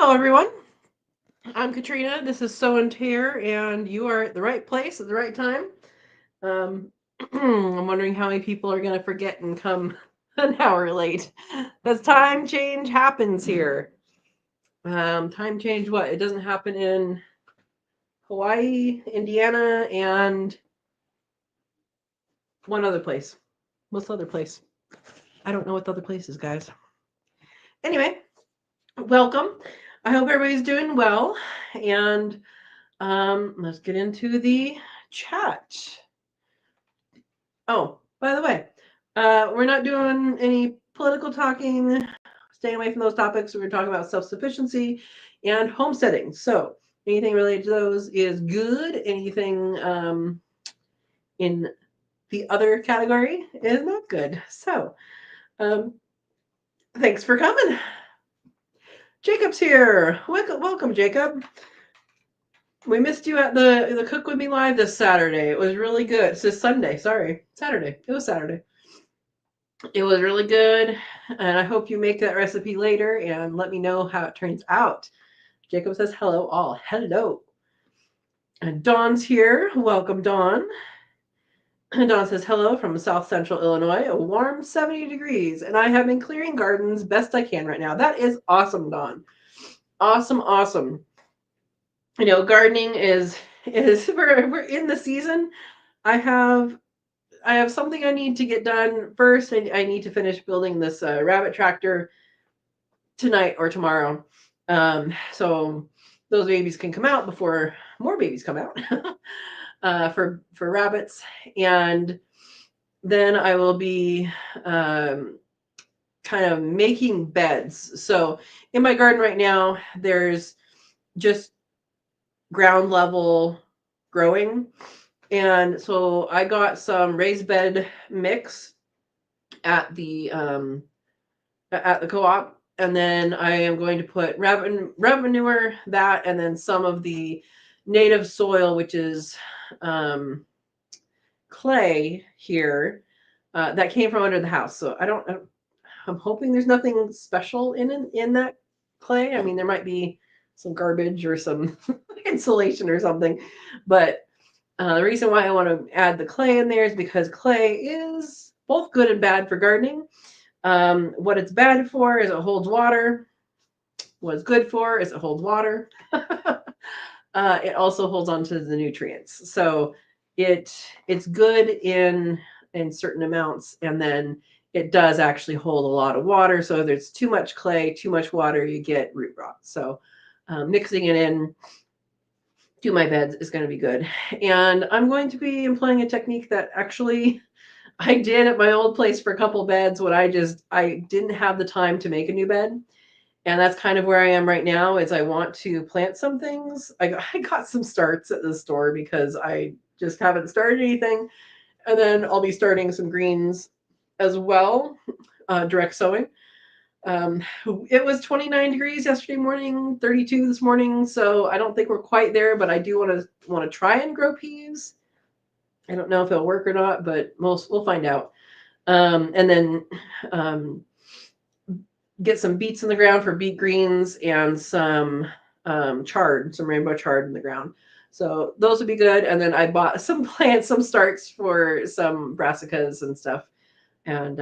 Hello, everyone. I'm Katrina. This is Sow and Tare, and you are at the right place at the right time. Um, I'm wondering how many people are going to forget and come an hour late. Because time change happens here. Time change, what? It doesn't happen in Hawaii, Indiana, and one other place. What's the other place? I don't know what the other place is, guys. Anyway, welcome. I hope everybody's doing well. And let's get into the chat. Oh, by the way, we're not doing any political talking, staying away from those topics. We're talking about self-sufficiency and homesteading. So anything related to those is good. Anything in the other category is not good. So um, thanks for coming. Jacob's here. Welcome, Jacob. We missed you at the Cook With Me Live this Saturday. It was really good. It's this Sunday. Sorry. Saturday. It was Saturday. It was really good. And I hope you make that recipe later and let me know how it turns out. Jacob says hello all. Hello. And Dawn's here. Welcome, Dawn. And Dawn says hello from South Central Illinois. A warm 70 degrees. And I have been clearing gardens best I can right now. That is awesome, Dawn. Awesome, awesome. You know, gardening is we're in the season. I have something I need to get done first. I need to finish building this rabbit tractor tonight or tomorrow, so those babies can come out before more babies come out for rabbits, and then I will be kind of making beds. So in my garden right now, there's just ground level growing. And so I got some raised bed mix at the co-op, and then I am going to put rabbit manure, that, and then some of the native soil, which is clay here, that came from under the house. So I'm hoping there's nothing special in that clay. I mean, there might be some garbage or some insulation or something, but the reason why I want to add the clay in there is because clay is both good and bad for gardening. What it's bad for is it holds water. What it's good for is it holds water. It also holds on to the nutrients. So it's good in certain amounts, and then it does actually hold a lot of water. So if there's too much clay, too much water, you get root rot. So mixing it in to my beds is going to be good. And I'm going to be employing a technique that actually I did at my old place for a couple beds when I didn't have the time to make a new bed. And that's kind of where I am right now, is I want to plant some things. I got some starts at the store because I just haven't started anything. And then I'll be starting some greens as well, direct sowing. It was 29 degrees yesterday morning, 32 this morning, so I don't think we're quite there, but I do want to try and grow peas. I don't know if it'll work or not, but we'll find out. And then get some beets in the ground for beet greens, and some rainbow chard in the ground. So those would be good. And then I bought some plants, some starts for some brassicas and stuff. And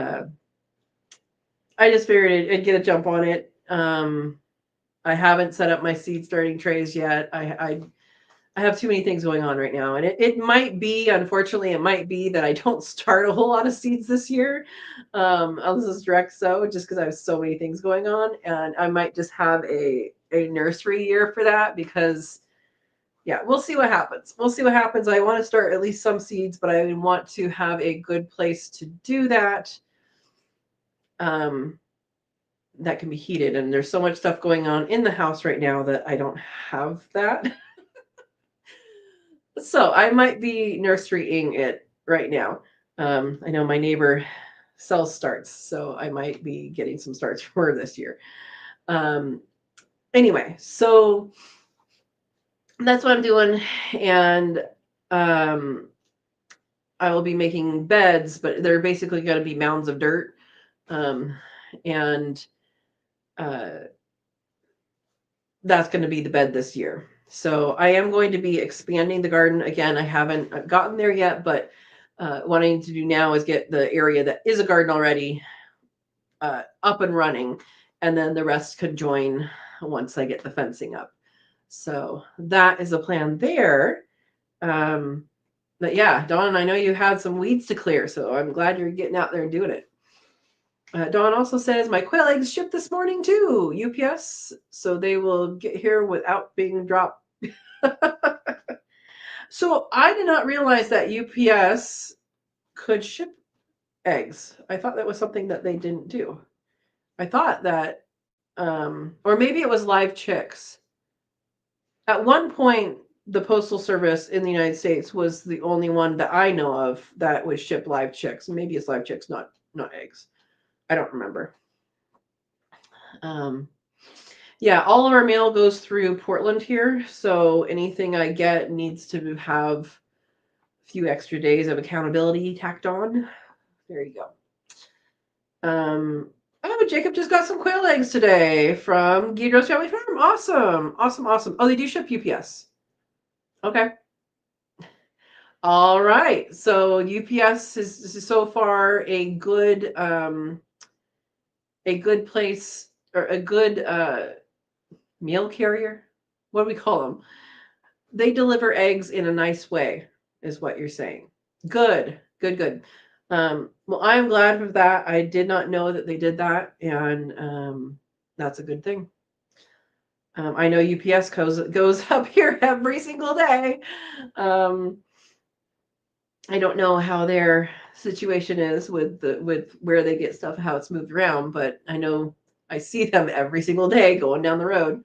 I just figured I'd get a jump on it. I haven't set up my seed starting trays yet. I have too many things going on right now. And it might be, unfortunately, it might be that I don't start a whole lot of seeds this year. I'll just direct sow, just because I have so many things going on. And I might just have a nursery year for that, because, yeah, we'll see what happens. We'll see what happens. I want to start at least some seeds, but I want to have a good place to do that. That can be heated, and there's so much stuff going on in the house right now that I don't have that. So I might be nurserying it right now. I know my neighbor sells starts, so I might be getting some starts from her this year. Anyway, so that's what I'm doing, and I will be making beds, but they're basically going to be mounds of dirt. And that's going to be the bed this year. So I am going to be expanding the garden again. I haven't gotten there yet, but what I need to do now is get the area that is a garden already up and running, and then the rest could join once I get the fencing up. So that is a plan there. But yeah, Dawn, I know you had some weeds to clear, so I'm glad you're getting out there and doing it. Dawn also says, my quail eggs shipped this morning too, UPS, so they will get here without being dropped. So I did not realize that UPS could ship eggs. I thought that was something that they didn't do. I thought that, or maybe it was live chicks. At one point, the Postal Service in the United States was the only one that I know of that would ship live chicks. Maybe it's live chicks, not eggs. I don't remember. Yeah, all of our mail goes through Portland here, so anything I get needs to have a few extra days of accountability tacked on. There you go. Oh, Jacob just got some quail eggs today from Guidro's Family Farm. Awesome. Awesome, awesome. Oh, they do ship UPS. Okay. All right. So UPS is so far a good place, or a good meal carrier. What do we call them? They deliver eggs in a nice way, is what you're saying. Good, good, good. Well, I'm glad for that. I did not know that they did that, and that's a good thing. I know UPS goes up here every single day. I don't know how their situation is with where they get stuff, how it's moved around, but I know I see them every single day going down the road.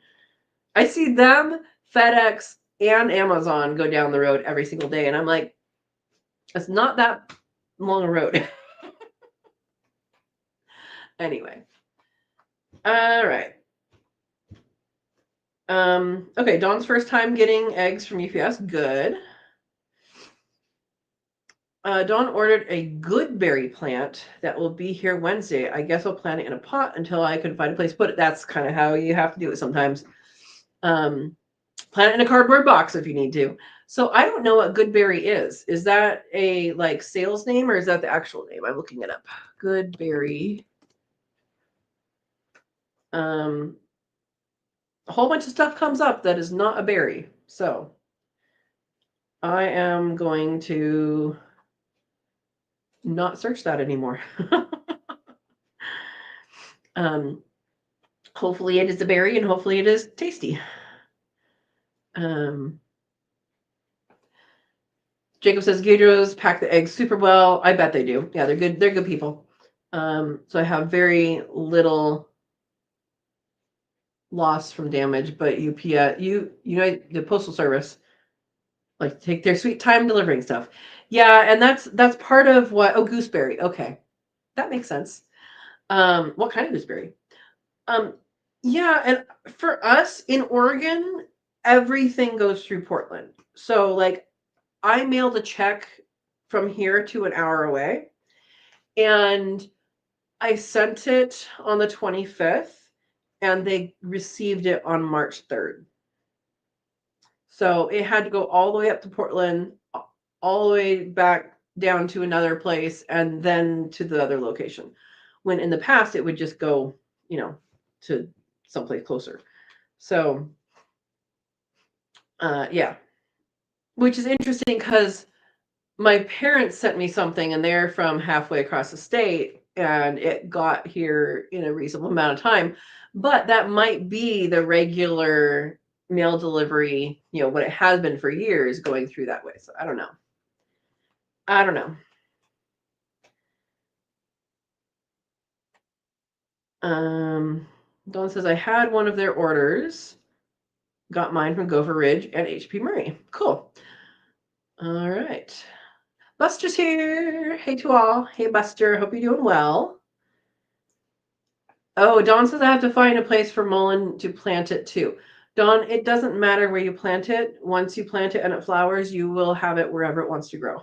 I see them, FedEx, and Amazon go down the road every single day, and I'm like, it's not that long a road. Anyway. All right. Okay, Dawn's first time getting eggs from UPS. Good. Dawn ordered a goodberry plant that will be here Wednesday. I guess I'll plant it in a pot until I can find a place to put it. That's kind of how you have to do it sometimes. Plant it in a cardboard box if you need to. So I don't know what goodberry is. Is that a like sales name, or is that the actual name? I'm looking it up. Goodberry. A whole bunch of stuff comes up that is not a berry. So I am going to not search that anymore. Hopefully it is a berry, and hopefully it is tasty. Jacob says Guidro's pack the eggs super well. I bet they do. Yeah, they're good. They're good people. So I have very little loss from damage, but UPS, the Postal Service, like take their sweet time delivering stuff. Yeah, and that's part of what. Oh, gooseberry. Okay, that makes sense. What kind of gooseberry? Yeah, and for us in Oregon, everything goes through Portland. So like I mailed a check from here to an hour away, and I sent it on the 25th, and they received it on March 3rd. So it had to go all the way up to Portland, all the way back down to another place, and then to the other location. When in the past, it would just go, to someplace closer. So, yeah. Which is interesting because my parents sent me something, and they're from halfway across the state, and it got here in a reasonable amount of time. But that might be the regular mail delivery, what it has been for years, going through that way. So I don't know. Dawn says, I had one of their orders. Got mine from Gopher Ridge and HP Murray. Cool. All right. Buster's here. Hey to all. Hey, Buster. Hope you're doing well. Oh, Dawn says I have to find a place for mullein to plant it too. Dawn, it doesn't matter where you plant it. Once you plant it and it flowers, you will have it wherever it wants to grow.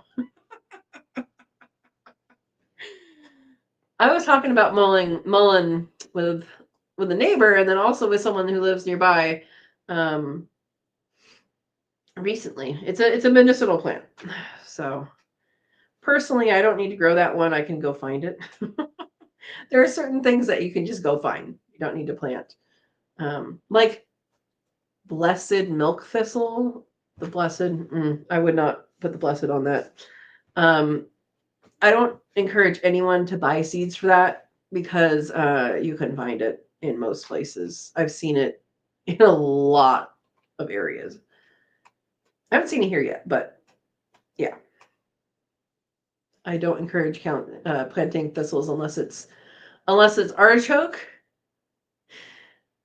I was talking about mullein with a neighbor, and then also with someone who lives nearby. recently. It's a medicinal plant. So personally, I don't need to grow that one. I can go find it. There are certain things that you can just go find. You don't need to plant. Like blessed milk thistle. The blessed, I would not put the blessed on that. I don't encourage anyone to buy seeds for that because you can find it in most places. I've seen it in a lot of areas. I haven't seen it here yet, but yeah. I don't encourage planting thistles unless it's artichoke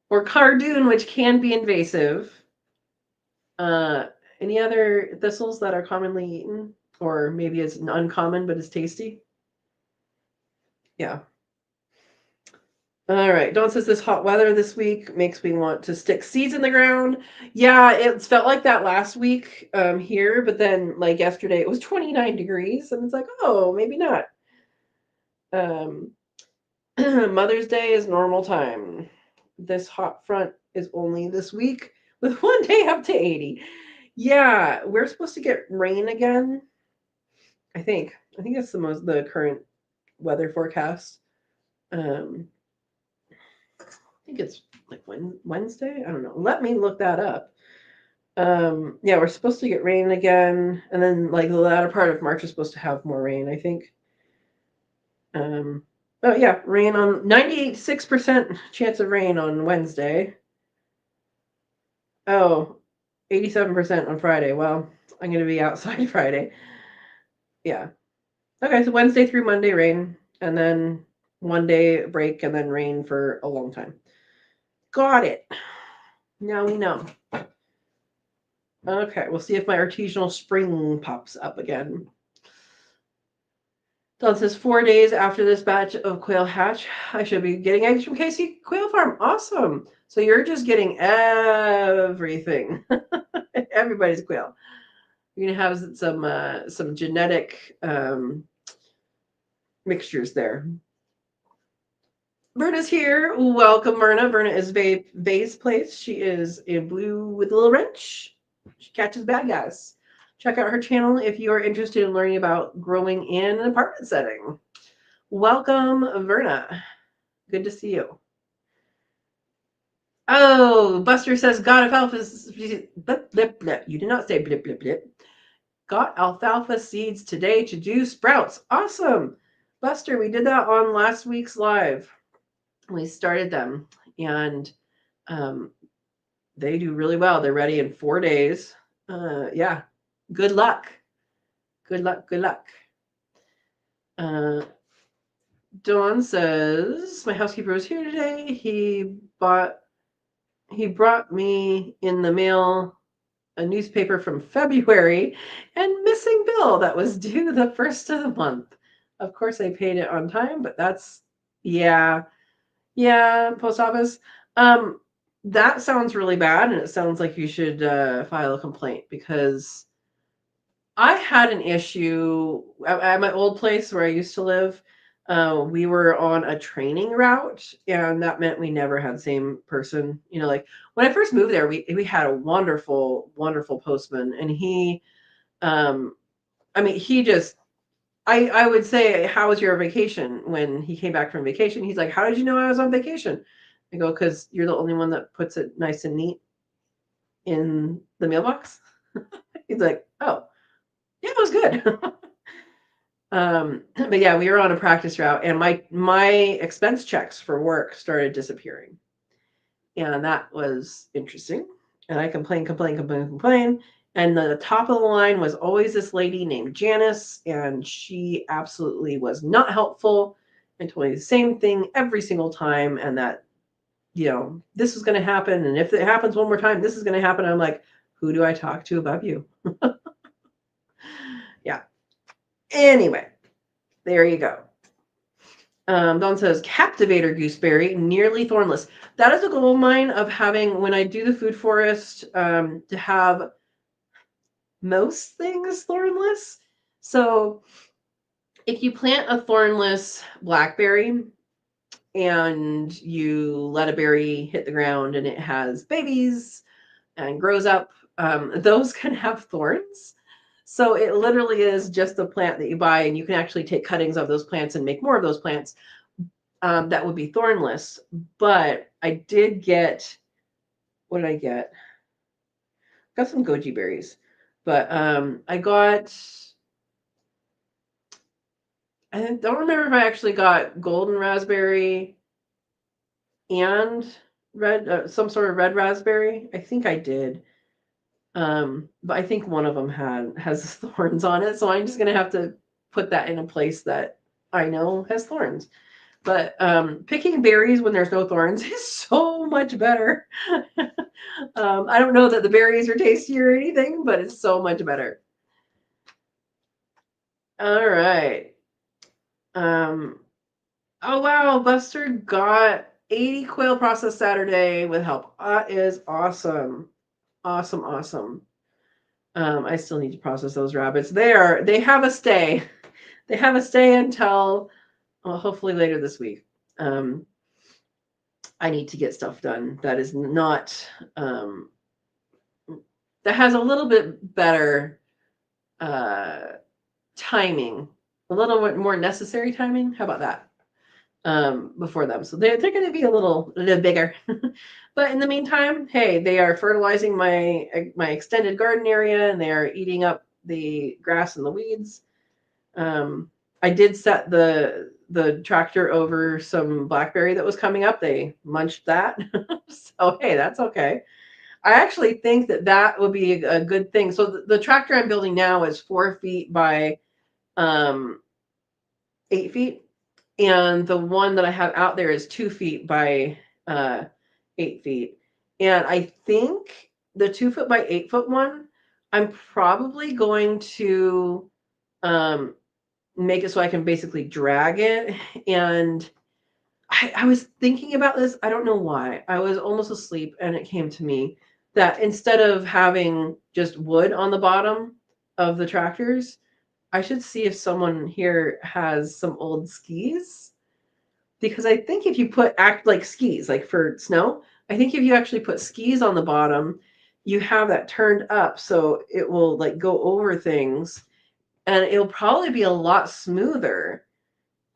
or cardoon, which can be invasive. Any other thistles that are commonly eaten, or maybe it's uncommon but it's tasty? Yeah. All right. Dawn says this hot weather this week makes me want to stick seeds in the ground. Yeah, it's felt like that last week here, but then like yesterday it was 29 degrees, and it's like, oh, maybe not. Mother's Day is normal time. This hot front is only this week with one day up to 80. Yeah, we're supposed to get rain again. I think. I think that's the current weather forecast. I think it's like Wednesday. I don't know. Let me look that up. Yeah, we're supposed to get rain again, and then like the latter part of March is supposed to have more rain. I think. Oh yeah, rain on 96% chance of rain on Wednesday. Oh, 87% on Friday. Well, I'm going to be outside Friday. Yeah. Okay, so Wednesday through Monday rain, and then one day break, and then rain for a long time. Got it. Now we know. Okay, we'll see if my artisanal spring pops up again. Dawn says 4 days after this batch of quail hatch, I should be getting eggs from KC Quail Farm. Awesome. So you're just getting everything. Everybody's quail. You're gonna have some genetic mixtures there. Verna's here. Welcome, Verna. Verna is Vay's place. She is in blue with a little wrench. She catches bad guys. Check out her channel if you are interested in learning about growing in an apartment setting. Welcome, Verna. Good to see you. Oh, Buster says, got alfalfa. Blip, blip, blip. You did not say blip, blip, blip. Got alfalfa seeds today to do sprouts. Awesome. Buster, we did that on last week's live. We started them, and they do really well. They're ready in 4 days. Yeah. Good luck. Good luck. Good luck. Dawn says, my housekeeper was here today. He brought me in the mail a newspaper from February and missing bill that was due the first of the month. Of course, I paid it on time, but yeah, post office. That sounds really bad, and it sounds like you should file a complaint, because I had an issue at my old place where I used to live. We were on a training route, and that meant we never had the same person. Like when I first moved there, we had a wonderful, wonderful postman, and he just, I would say, how was your vacation? When he came back from vacation, he's like, how did you know I was on vacation? I go, because you're the only one that puts it nice and neat in the mailbox. He's like, oh, yeah, it was good. But yeah, we were on a practice route, and my expense checks for work started disappearing. And that was interesting. And I complained. And the top of the line was always this lady named Janice, and she absolutely was not helpful and told me the same thing every single time. And that, this was going to happen. And if it happens one more time, this is going to happen. I'm like, who do I talk to above you? Yeah. Anyway, there you go. Dawn says, captivator gooseberry, nearly thornless. That is a goal of mine of having, when I do the food forest, to have most things thornless. So if you plant a thornless blackberry and you let a berry hit the ground and it has babies, and grows up. Those can have thorns. So it literally is just a plant that you buy, and you can actually take cuttings of those plants and make more of those plants that would be thornless. But I did get, what did I get? Got some goji berries, but I don't remember if I actually got golden raspberry and red, some sort of red raspberry. I think I did. But I think one of them has thorns on it, so I'm just gonna have to put that in a place that I know has thorns. But picking berries when there's no thorns is so much better. I don't know that the berries are tasty or anything, but it's so much better. All right. Oh wow, Buster got 80 quail processed Saturday with help. That is awesome. Awesome, awesome. I still need to process those rabbits. They have a stay. They have a stay until hopefully later this week. I need to get stuff done that is not that has a little bit better timing, a little bit more necessary timing. How about that? Before them, so they're going to be a little bigger. But in the meantime, hey, they are fertilizing my extended garden area, and they are eating up the grass and the weeds. I did set the tractor over some blackberry that was coming up. They munched that. So hey, that's okay. I actually think that would be a good thing. So the tractor I'm building now is 4 feet by 8 feet. And the one that I have out there is 2 feet by 8 feet. And I think the 2 foot by 8 foot one, I'm probably going to make it so I can basically drag it. And I was thinking about this. I don't know why. I was almost asleep and it came to me that instead of having just wood on the bottom of the tractors, I should see if someone here has some old skis. Because I think if you act like skis, like for snow, I think if you actually put skis on the bottom, you have that turned up so it will like go over things, and it'll probably be a lot smoother.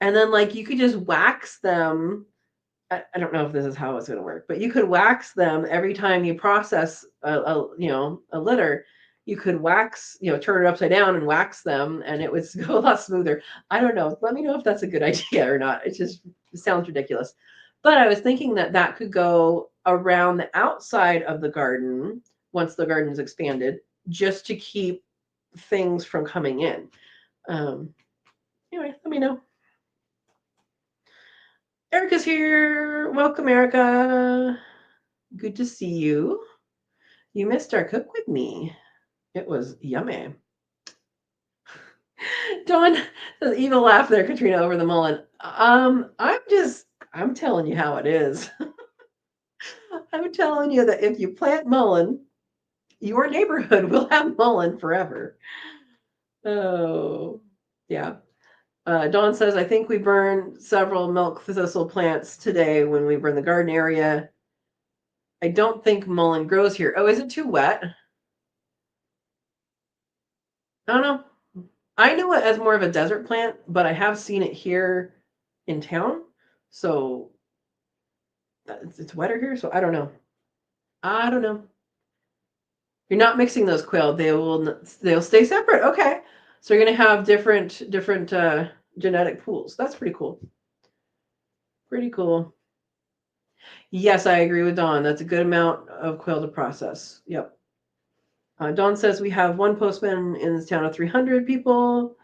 And then like you could just wax them. I don't know if this is how it's going to work, but you could wax them every time you process a litter. You could wax, turn it upside down and wax them, and it would go a lot smoother. I don't know. Let me know if that's a good idea or not. It sounds ridiculous. But I was thinking that could go around the outside of the garden once the garden is expanded, just to keep things from coming in. Anyway, let me know. Erica's here. Welcome, Erica. Good to see you. You missed our cook with me. It was yummy. Dawn, the evil laugh there, Katrina, over the mullen. I'm telling you how it is. I'm telling you that if you plant mullen, your neighborhood will have mullen forever. Oh, yeah. Dawn says, I think we burned several milk thistle plants today when we were in the garden area. I don't think mullen grows here. Oh, is it too wet? I don't know. I know it as more of a desert plant, but I have seen it here in town. So it's wetter here, so I don't know. I don't know. You're not mixing those quail. They'll stay separate. Okay. So you're gonna have different genetic pools. That's pretty cool. Pretty cool. Yes, I agree with Dawn. That's a good amount of quail to process. Yep. Dawn says we have one postman in this town of 300 people.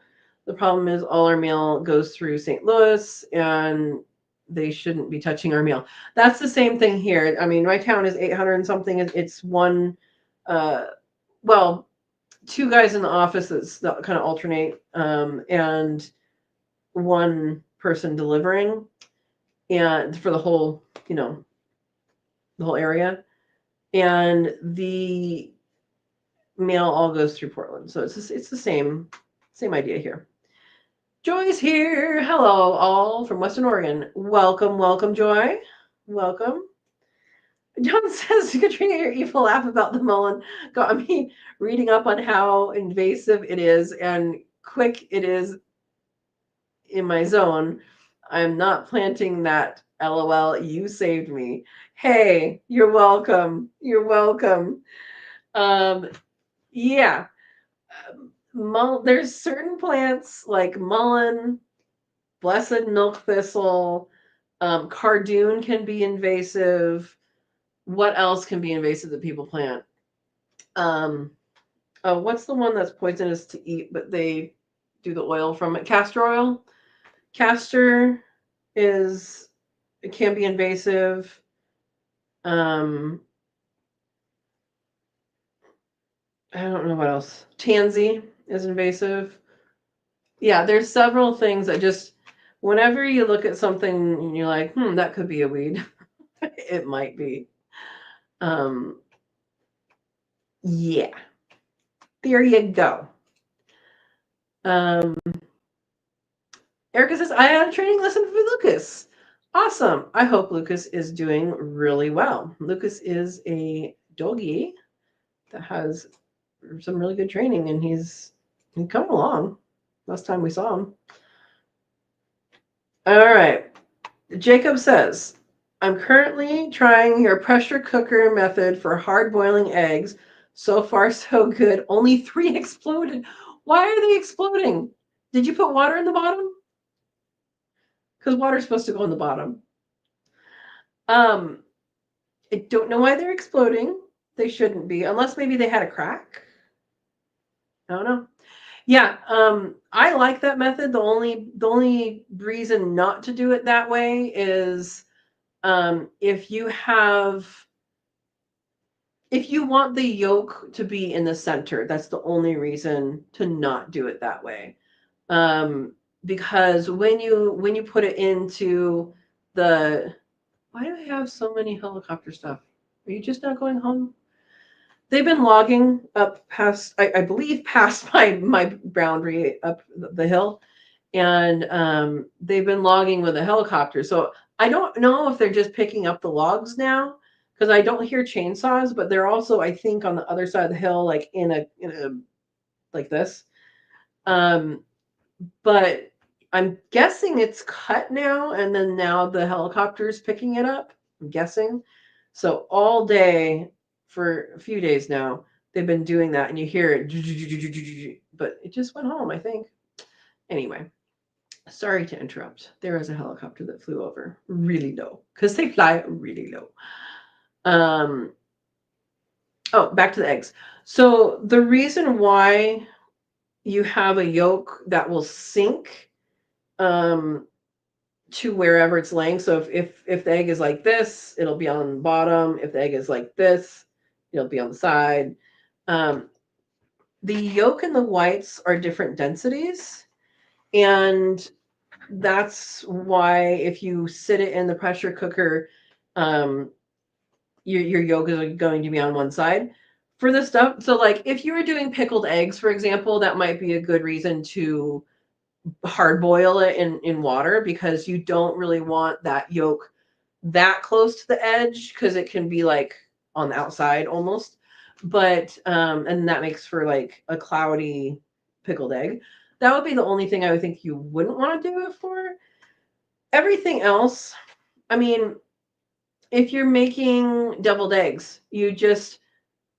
The problem is all our mail goes through St. Louis, and they shouldn't be touching our mail. That's the same thing here. I mean, my town is 800 and something. It's one, well, 2 guys in the office that kind of alternate, and one person delivering, and for the whole, the whole area, and the mail all goes through Portland. So it's the same idea here. Joy's here. Hello, all from Western Oregon. Welcome, welcome, Joy. Welcome. John says, Katrina, your evil laugh about the mullein got me reading up on how invasive it is and quick it is in my zone. I'm not planting that. LOL, you saved me. Hey, you're welcome. You're welcome. Um, yeah. There's certain plants like mullein, blessed milk thistle, cardoon can be invasive. What else can be invasive that people plant? Um, oh, what's the one that's poisonous to eat, but they do the oil from it? Castor oil. Castor is it can be invasive. Um, I don't know what else. Tansy is invasive. Yeah, there's several things that just whenever you look at something and you're like, that could be a weed. It might be. Um, yeah. There you go. Um, Erica says, I had a training lesson for Lucas. Awesome. I hope Lucas is doing really well. Lucas is a doggy that has some really good training, and he's coming along. Last time we saw him. All right. Jacob says, I'm currently trying your pressure cooker method for hard boiling eggs. So far, so good. Only 3 exploded. Why are they exploding? Did you put water in the bottom? Because water's supposed to go in the bottom. Um, I don't know why they're exploding. They shouldn't be, unless maybe they had a crack. I don't know. Yeah, I like that method. The only reason not to do it that way is if you want the yolk to be in the center, that's the only reason to not do it that way. Because when you put it into the why do I have so many helicopter stuff? Are you just not going home? They've been logging up past, I believe, past my boundary up the hill, and they've been logging with a helicopter. So I don't know if they're just picking up the logs now because I don't hear chainsaws, but they're also, I think, on the other side of the hill, like in a like this. Um, but I'm guessing it's cut now, and then now the helicopter's picking it up. I'm guessing. So all day for a few days now, they've been doing that, and you hear it, but it just went home, I think. Anyway, sorry to interrupt. There is a helicopter that flew over really low because they fly really low. Oh, back to the eggs. So the reason why you have a yolk that will sink um, to wherever it's laying. So if the egg is like this, it'll be on the bottom. If the egg is like this, it'll be on the side. Um, the yolk and the whites are different densities, and that's why if you sit it in the pressure cooker, um, your yolk is going to be on one side. For the stuff, so like if you were doing pickled eggs, for example, that might be a good reason to hard boil it in water because you don't really want that yolk that close to the edge because it can be like on the outside almost. But and that makes for like a cloudy pickled egg. That would be the only thing I would think you wouldn't want to do it for. Everything else, I mean, if you're making deviled eggs, you just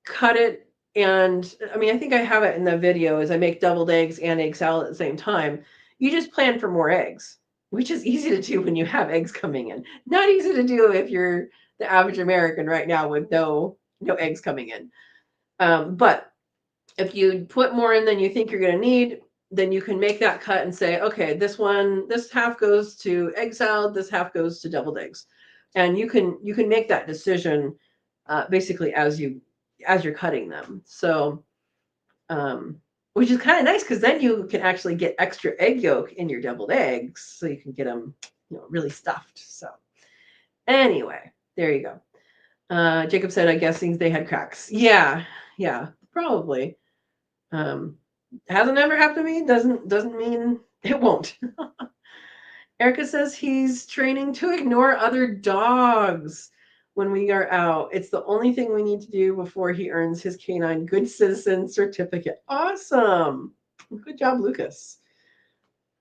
cut it. And I mean, I think I have it in the video as I make deviled eggs and egg salad at the same time. You just plan for more eggs, which is easy to do when you have eggs coming in. Not easy to do if you're the average American right now with no eggs coming in. But if you put more in than you think you're going to need, then you can make that cut and say, okay, this half goes to egg salad, this half goes to deviled eggs, and you can make that decision basically as you're cutting them. So, which is kind of nice because then you can actually get extra egg yolk in your deviled eggs, so you can get them, really stuffed. So, anyway, there you go. Jacob said, "I'm guessing they had cracks." Yeah, probably. Hasn't ever happened to me. Doesn't mean it won't. Erica says he's training to ignore other dogs. when we are out. It's the only thing we need to do before he earns his canine good citizen certificate. Awesome. Good job, Lucas.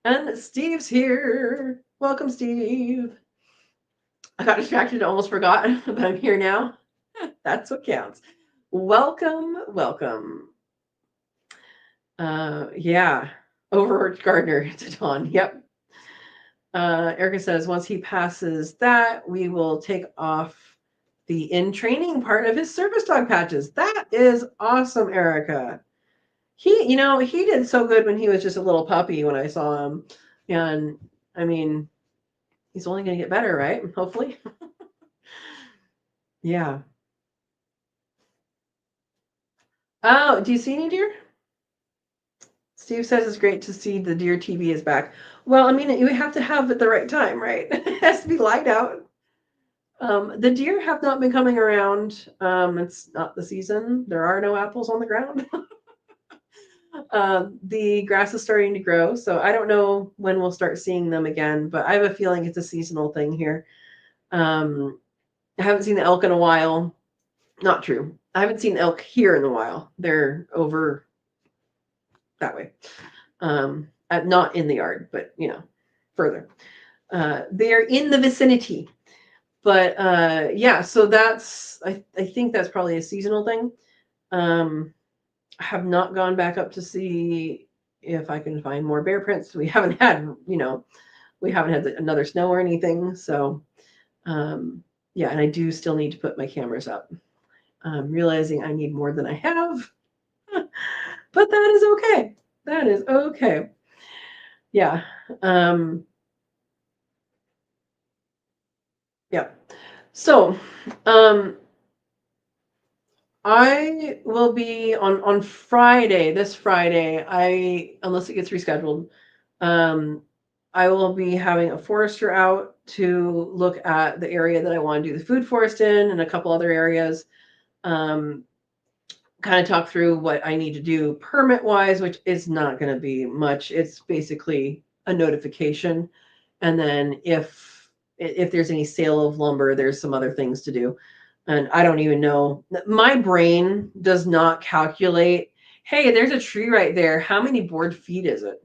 And Steve's here. Welcome, Steve. I got distracted, almost forgot, but I'm here now. That's what counts. Welcome, welcome. Yeah, Overworked Gardener to Dawn. Yep. Erica says once he passes that, we will take off the in training part of his service dog patches. That is awesome, Erica. He did so good when he was just a little puppy when I saw him. And I mean, he's only going to get better, right? Hopefully. Yeah. Oh, do you see any deer? Steve says it's great to see the deer TV is back. Well, I mean, you have to have it at the right time, right? It has to be light out. The deer have not been coming around. It's not the season. There are no apples on the ground. The grass is starting to grow, so I don't know when we'll start seeing them again, but I have a feeling it's a seasonal thing here. I haven't seen the elk in a while. Not true. I haven't seen elk here in a while. They're over that way. Not in the yard, but further. They're in the vicinity. But yeah, so that's I think that's probably a seasonal thing. I have not gone back up to see if I can find more bear prints. We haven't had another snow or anything. So yeah, and I do still need to put my cameras up. I'm realizing I need more than I have. But that is okay. That is okay. Yeah. Yeah. So, I will be on Friday, this Friday, unless it gets rescheduled, I will be having a forester out to look at the area that I want to do the food forest in and a couple other areas. Kind of talk through what I need to do permit-wise, which is not going to be much. It's basically a notification. And then if there's any sale of lumber, there's some other things to do. And I don't even know. My brain does not calculate, hey, there's a tree right there. How many board feet is it?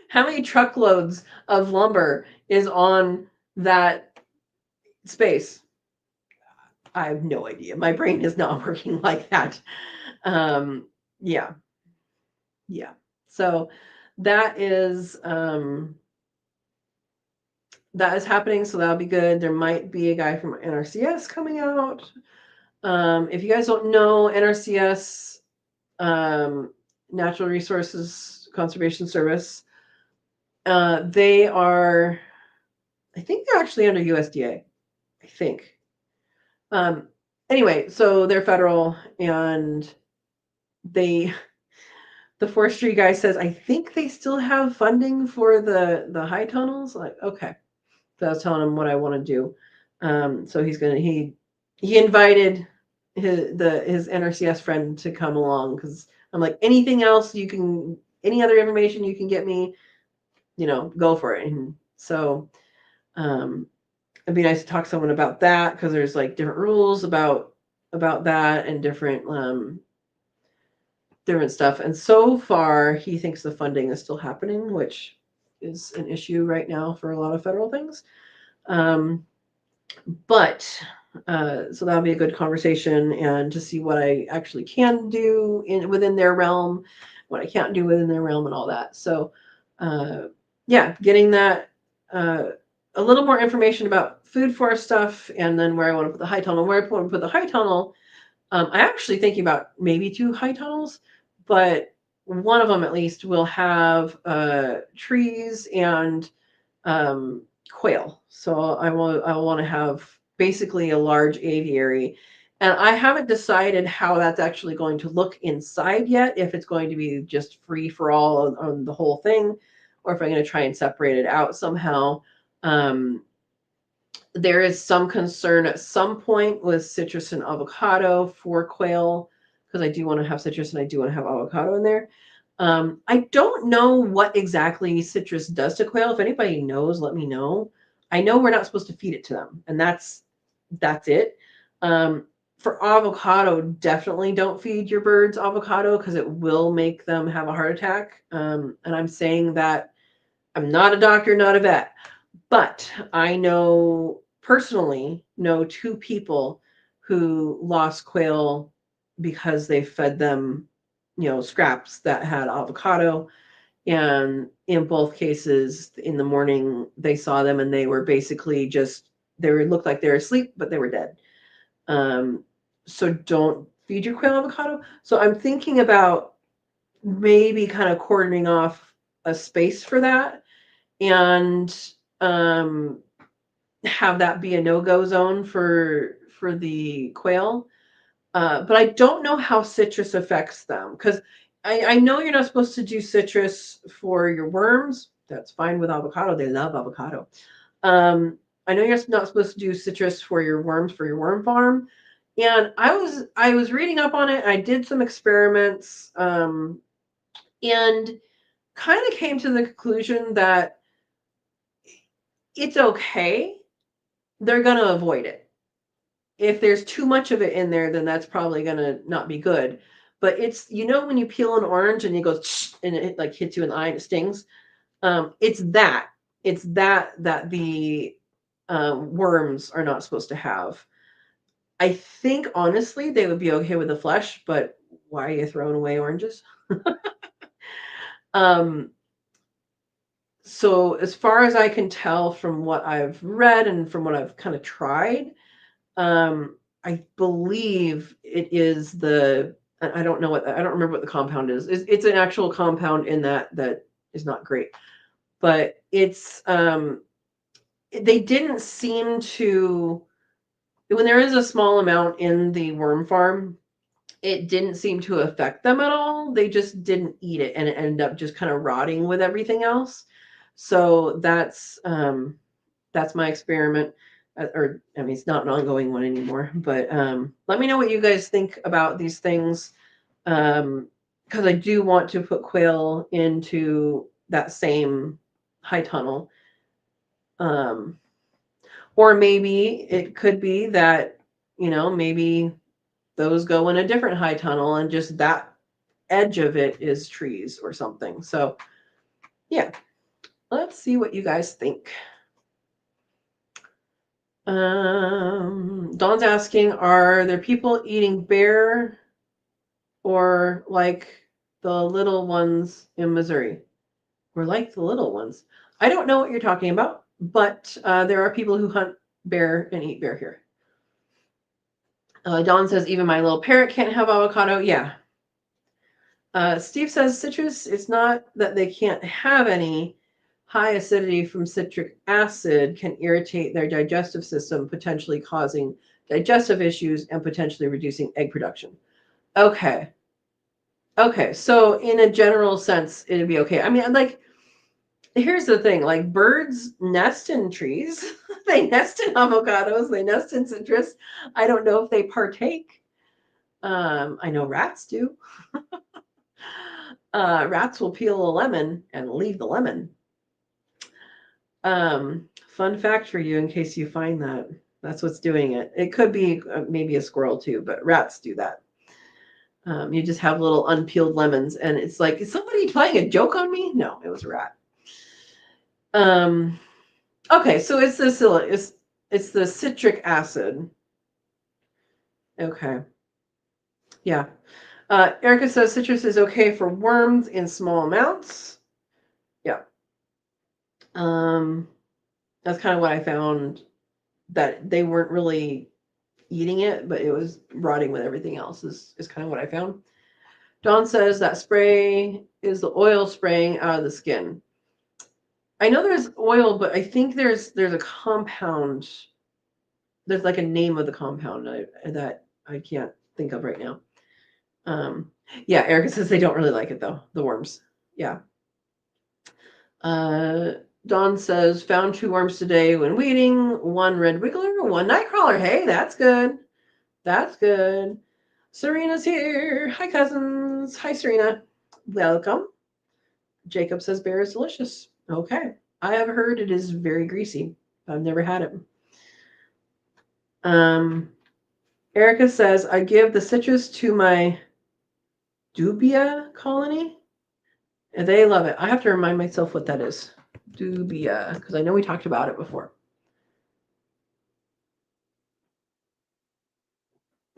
How many truckloads of lumber is on that space? I have no idea. My brain is not working like that. Yeah. Yeah. So that is happening. So that'll be good. There might be a guy from NRCS coming out. If you guys don't know, NRCS, Natural Resources Conservation Service, they are, I think they're actually under USDA. I think. Anyway, so they're federal, and the forestry guy says, I think they still have funding for the high tunnels. Like, okay. So I was telling him what I want to do. So he invited his NRCS friend to come along, because I'm like, anything else any other information you can get me, go for it. And so it'd be nice to talk to someone about that, because there's like different rules about that and different stuff. And so far, he thinks the funding is still happening, which is an issue right now for a lot of federal things. But so that'll be a good conversation, and to see what I actually can do within their realm, what I can't do within their realm, and all that. So yeah, getting that a little more information about food forest stuff, and then where I want to put the high tunnel. Where I want to put the high tunnel, I'm actually thinking about maybe 2 high tunnels, but one of them at least will have trees and quail. So I want to have basically a large aviary. And I haven't decided how that's actually going to look inside yet, if it's going to be just free for all on the whole thing, or if I'm going to try and separate it out somehow. There is some concern at some point with citrus and avocado for quail, because I do want to have citrus and I do want to have avocado in there. I don't know what exactly citrus does to quail. If anybody knows, let me know. I know we're not supposed to feed it to them, and that's it. For avocado, definitely don't feed your birds avocado because it will make them have a heart attack. And I'm saying that I'm not a doctor, not a vet, but I personally know 2 people who lost quail because they fed them, scraps that had avocado. And in both cases, in the morning, they saw them and they were basically looked like they were asleep, but they were dead. So don't feed your quail avocado. So I'm thinking about maybe kind of cordoning off a space for that and have that be a no-go zone for the quail. But I don't know how citrus affects them because I know you're not supposed to do citrus for your worms. That's fine with avocado. They love avocado. I know you're not supposed to do citrus for your worms for your worm farm. And I was reading up on it. I did some experiments and kind of came to the conclusion that it's okay. They're going to avoid it. If there's too much of it in there, then that's probably going to not be good. But it's, when you peel an orange and it goes and it like hits you in the eye and it stings. It's that the worms are not supposed to have. I think honestly they would be okay with the flesh, but why are you throwing away oranges? So as far as I can tell from what I've read and from what I've kind of tried, I believe it is I don't remember what the compound is. It's an actual compound in that is not great, but it's they didn't seem to, when there is a small amount in the worm farm, it didn't seem to affect them at all. They just didn't eat it and it ended up just kind of rotting with everything else. So that's my experiment. Or I mean, it's not an ongoing one anymore, but let me know what you guys think about these things. Because I do want to put quail into that same high tunnel. Or maybe it could be that, maybe those go in a different high tunnel and just that edge of it is trees or something. So yeah, let's see what you guys think. Dawn's asking, are there people eating bear or like the little ones in Missouri? Or like the little ones? I don't know what you're talking about, but there are people who hunt bear and eat bear here. Dawn says, even my little parrot can't have avocado. Yeah. Steve says, citrus, it's not that they can't have any. High acidity from citric acid can irritate their digestive system, potentially causing digestive issues and potentially reducing egg production. Okay. So in a general sense, it'd be okay. I mean, like, here's the thing, like birds nest in trees. They nest in avocados. They nest in citrus. I don't know if they partake. I know rats do. Rats will peel a lemon and leave the lemon. Fun fact for you in case you find that. That's what's doing it. It could be maybe a squirrel too, but rats do that. You just have little unpeeled lemons, and it's like, is somebody playing a joke on me? No, it was a rat. Okay, so it's the citric acid. Okay. Yeah. Erica says citrus is okay for worms in small amounts. Yeah. That's kind of what I found, that they weren't really eating it, but it was rotting with everything else is kind of what I found. Dawn says that spray is the oil spraying out of the skin. I know there's oil, but I think there's a compound. There's like a name of the compound that I can't think of right now. Yeah, Erica says they don't really like it though, the worms. Yeah. Dawn says, found 2 worms today when weeding, 1 red wiggler, 1 nightcrawler. Hey, that's good. That's good. Serena's here. Hi, cousins. Hi, Serena. Welcome. Jacob says bear is delicious. Okay. I have heard it is very greasy. I've never had it. Erica says, I give the citrus to my dubia colony, and they love it. I have to remind myself what that is. Dubia, because I know we talked about it before.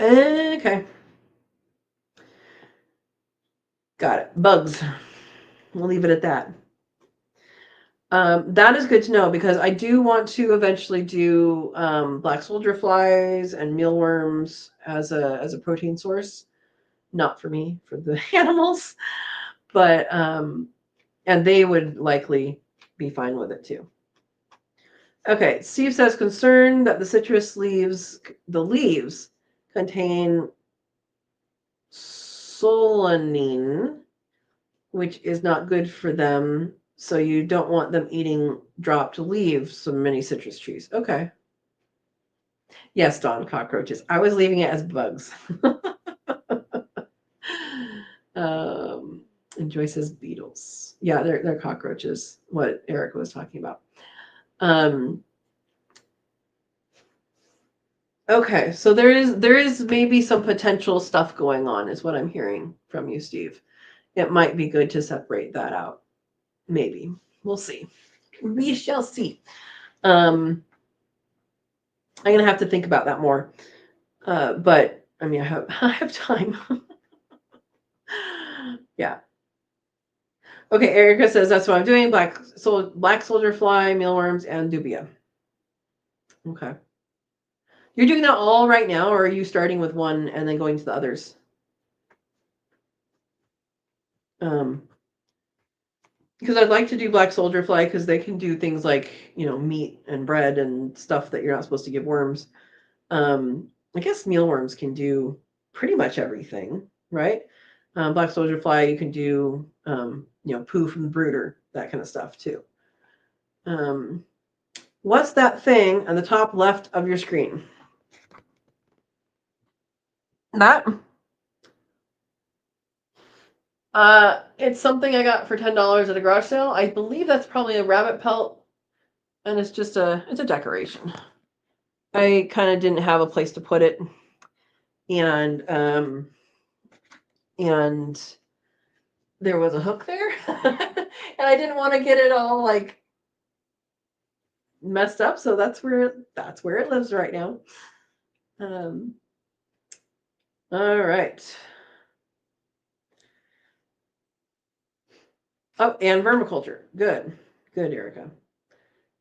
Okay. Got it. Bugs. We'll leave it at that. That is good to know because I do want to eventually do black soldier flies and mealworms as a protein source. Not for me, for the animals, but and they would likely be fine with it too. Okay, Steve says concerned that the leaves contain solanine, which is not good for them. So you don't want them eating dropped leaves from many citrus trees. Okay. Yes, Dawn, cockroaches. I was leaving it as bugs. And Joyce says beetles. Yeah, they're cockroaches, what Erica was talking about. Okay, so there is maybe some potential stuff going on, is what I'm hearing from you, Steve. It might be good to separate that out. Maybe. We'll see. We shall see. I'm gonna have to think about that more. But I mean, I have time. Yeah. Okay, Erica says that's what I'm doing. Black soldier fly, mealworms, and dubia. Okay. You're doing that all right now, or are you starting with one and then going to the others? Because I'd like to do black soldier fly because they can do things like, meat and bread and stuff that you're not supposed to give worms. I guess mealworms can do pretty much everything, right? Black soldier fly, you can do, poo from the brooder, that kind of stuff too. What's that thing on the top left of your screen? That? It's something I got for $10 at a garage sale. I believe that's probably a rabbit pelt, and it's just it's a decoration. I kind of didn't have a place to put it, and there was a hook there, and I didn't want to get it all like messed up, so that's where it lives right now. All right. Oh, and vermiculture. Good, Erica.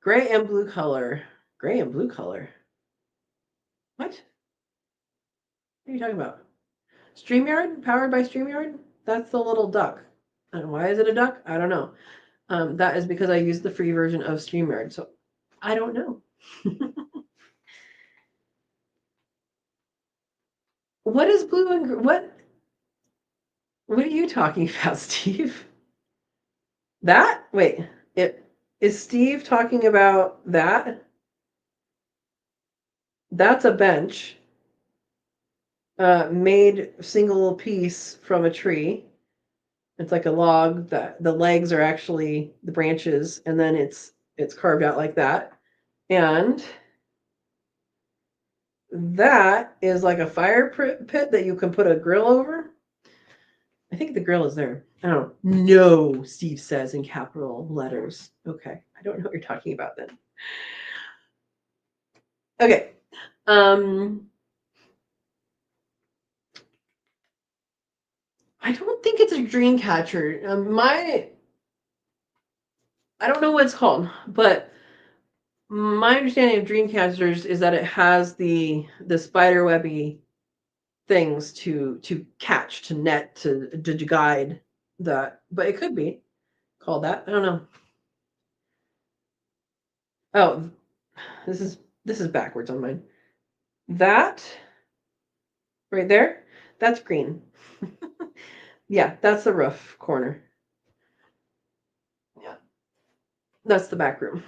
Gray and blue color. Gray and blue color. What? What are you talking about? StreamYard? Powered by StreamYard? That's the little duck. And why is it a duck? I don't know. That is because I used the free version of StreamYard, so I don't know. What is blue and what? What are you talking about, Steve? That? Wait, is Steve talking about that? That's a bench made single piece from a tree. It's like a log that the legs are actually the branches, and then it's carved out like that. And that is like a fire pit that you can put a grill over. I think the grill is there. I don't know. No, Steve says in capital letters. Okay, I don't know what you're talking about then. Okay. I don't think it's a dream catcher. I don't know what it's called, but my understanding of dream catchers is that it has the spider webby things to catch, to net, to guide that. But it could be called that. I don't know. Oh, this is backwards on mine. That right there, that's green. Yeah, that's the roof corner. Yeah, that's the back room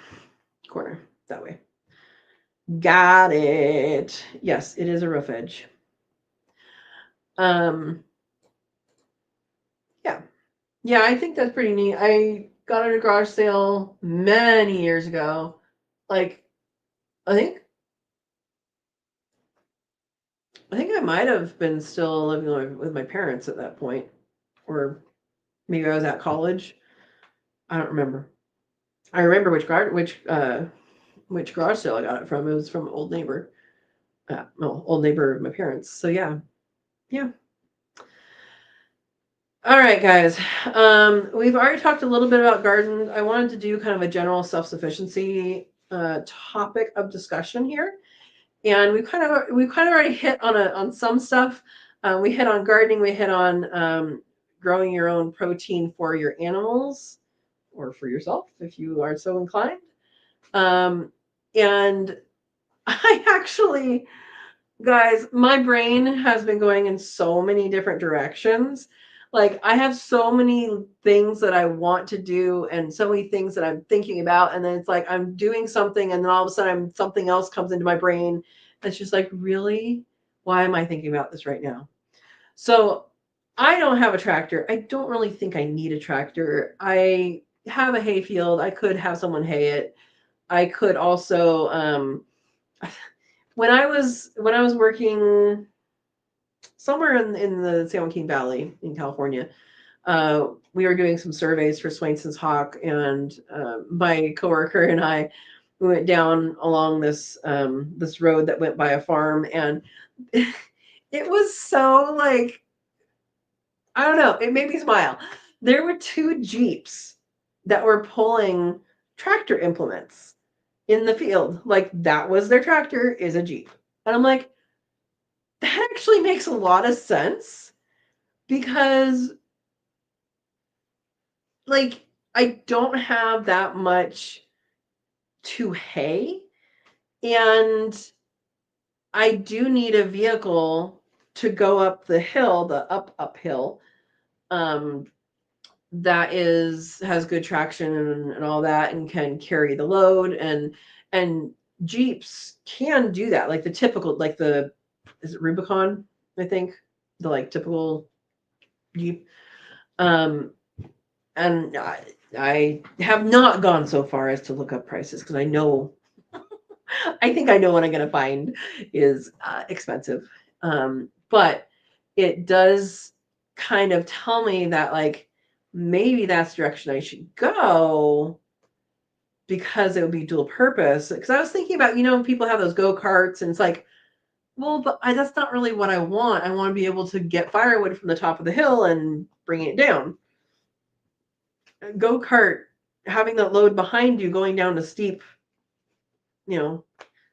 corner that way. Got it. Yes, it is a roof edge. Yeah. Yeah, I think that's pretty neat. I got it at a garage sale many years ago. Like I think I might have been still living with my parents at that point, or maybe I was at college. I don't remember. I remember which garage sale I got it from. It was from Old Neighbor. Well, Old Neighbor of my parents. So yeah, yeah. All right, guys. We've already talked a little bit about gardens. I wanted to do kind of a general self-sufficiency topic of discussion here, and we've kind of already hit on some stuff. We hit on gardening. We hit on growing your own protein for your animals or for yourself if you are so inclined. And I actually, guys, my brain has been going in so many different directions. Like, I have so many things that I want to do and so many things that I'm thinking about. And then it's like I'm doing something, and then all of a sudden something else comes into my brain. It's just like, really? Why am I thinking about this right now? So I don't have a tractor. I don't really think I need a tractor. I have a hay field. I could have someone hay it. I could also when I was working somewhere in the San Joaquin Valley in California, we were doing some surveys for Swainson's Hawk, and my coworker and I we went down along this road that went by a farm, and it was so like, I don't know, it made me smile. There were two Jeeps that were pulling tractor implements in the field. Like, that was their tractor, is a Jeep. And I'm like, that actually makes a lot of sense because, like, I don't have that much to hay, and I do need a vehicle to go up the hill, the uphill, um, that has good traction and all that, and can carry the load, and Jeeps can do that. Like the typical, like the, is it Rubicon, I think, the like typical Jeep. Um, and I have not gone so far as to look up prices because I know, I think I know what I'm going to find is expensive. But it does kind of tell me that, like, maybe that's the direction I should go because it would be dual purpose. Because I was thinking about, people have those go-karts, and it's like, well, but that's not really what I want. I want to be able to get firewood from the top of the hill and bring it down. A go-kart, having that load behind you going down a you know,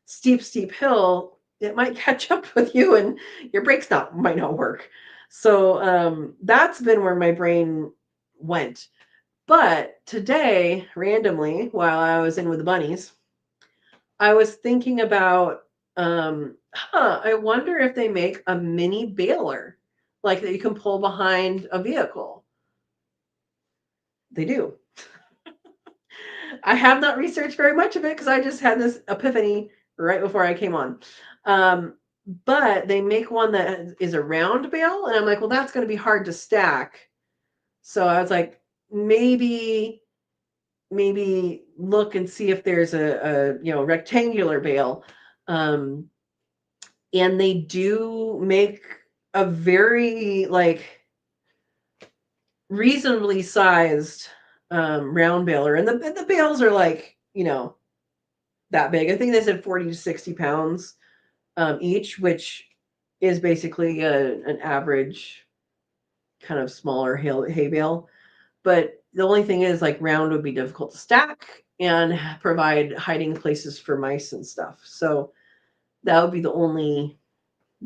steep hill, it might catch up with you, and your brakes might not work. So that's been where my brain went. But today, randomly, while I was in with the bunnies, I was thinking about, I wonder if they make a mini baler, like that you can pull behind a vehicle. They do. I have not researched very much of it because I just had this epiphany right before I came on. Um, but they make one that is a round bale, and I'm like, well, that's going to be hard to stack. So I was like, maybe look and see if there's a rectangular bale. Um, and they do make a very like reasonably sized round baler, and the bales are like, that big. I think they said 40 to 60 pounds each, which is basically an average kind of smaller hay bale. But the only thing is, like, round would be difficult to stack and provide hiding places for mice and stuff. So that would be the only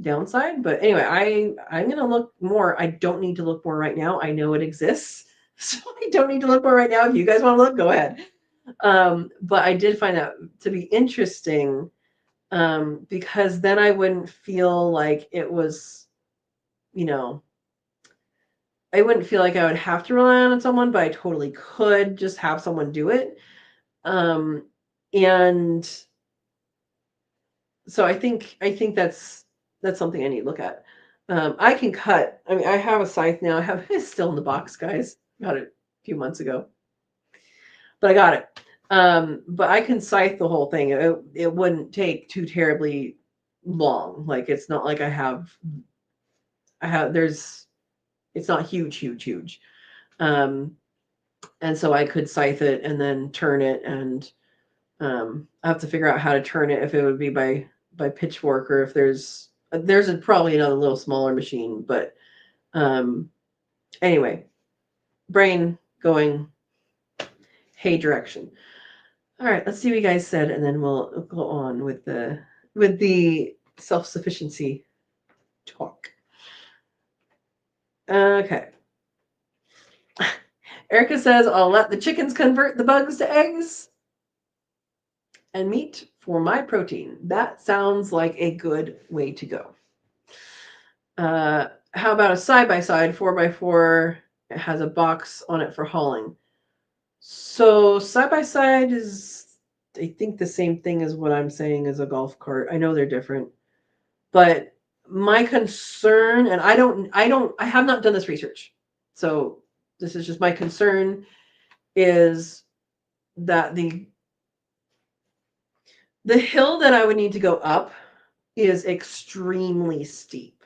downside. But anyway, I'm going to look more. I don't need to look more right now. I know it exists. So I don't need to look more right now. If you guys want to look, go ahead. But I did find that to be interesting, because then I wouldn't feel like it was, I wouldn't feel like I would have to rely on someone, but I totally could just have someone do it. And so I think that's something I need to look at. I can cut. I mean, I have a scythe now. I have it's still in the box, guys. Got it a few months ago, but I got it. But I can scythe the whole thing. It wouldn't take too terribly long. Like it's not like there's it's not huge. Um, and so I could scythe it and then turn it, and I have to figure out how to turn it, if it would be by pitchfork, or if there's probably another little smaller machine. But anyway, brain going hey direction. All right, let's see what you guys said, and then we'll go on with the self-sufficiency talk. Okay. Erica says, I'll let the chickens convert the bugs to eggs and meat for my protein. That sounds like a good way to go. How about a side-by-side 4x4? It has a box on it for hauling. So side-by-side is, I think, the same thing as what I'm saying as a golf cart. I know they're different. But my concern, and I have not done this research, so this is just my concern, is that the hill that I would need to go up is extremely steep.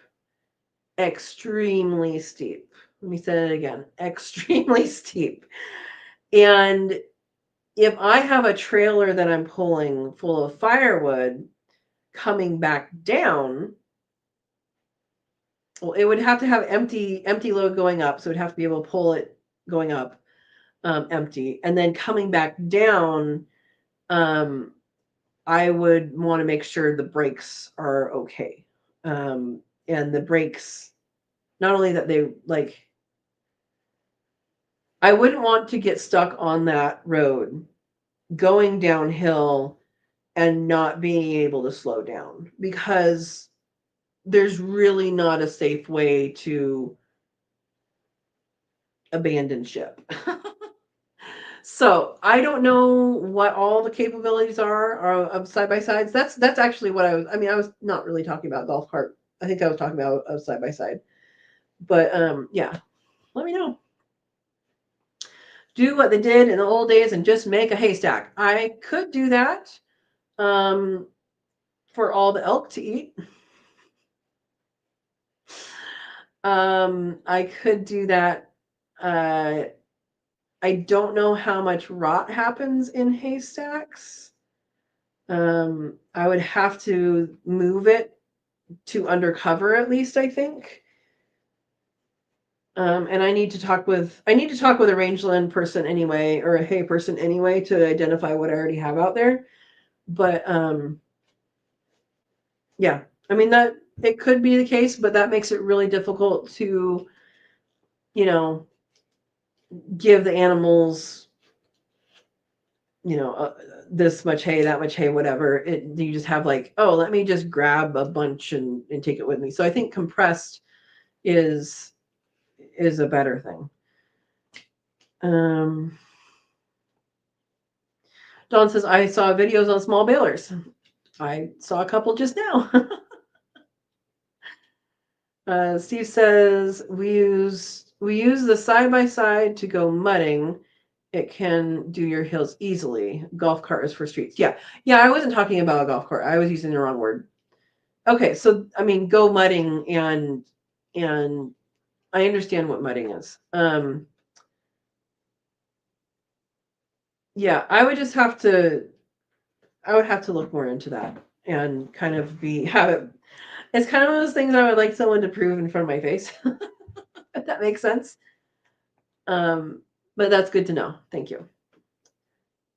Extremely steep. Let me say it again. Extremely steep. And if I have a trailer that I'm pulling full of firewood coming back down, well, it would have to have empty load going up, so it would have to be able to pull it going up empty, and then coming back down. I would want to make sure the brakes are okay, and the brakes, not only that they like, I wouldn't want to get stuck on that road going downhill and not being able to slow down, because there's really not a safe way to abandon ship. So I don't know what all the capabilities are of side by sides. That's actually what I was not really talking about golf cart. I think I was talking about a side by side. But yeah, let me know. Do what they did in the old days and just make a haystack. I could do that for all the elk to eat. I could do that. I don't know how much rot happens in haystacks. I would have to move it to undercover, at least, I think. And I need to talk with a rangeland person anyway, or a hay person anyway, to identify what I already have out there. But yeah, I mean, that it could be the case, but that makes it really difficult to, give the animals, this much hay, that much hay, whatever. You just have like, oh, let me just grab a bunch and take it with me. So I think compressed is a better thing. Dawn says, I saw videos on small balers. I saw a couple just now. Steve says, we use the side-by-side to go mudding. It can do your hills easily. Golf cart is for streets. Yeah, I wasn't talking about a golf cart. I was using the wrong word. Okay, so I mean, go mudding, and I understand what mudding is. Yeah, I would have to look more into that and kind of have it. It's kind of one of those things I would like someone to prove in front of my face, if that makes sense. But that's good to know. Thank you.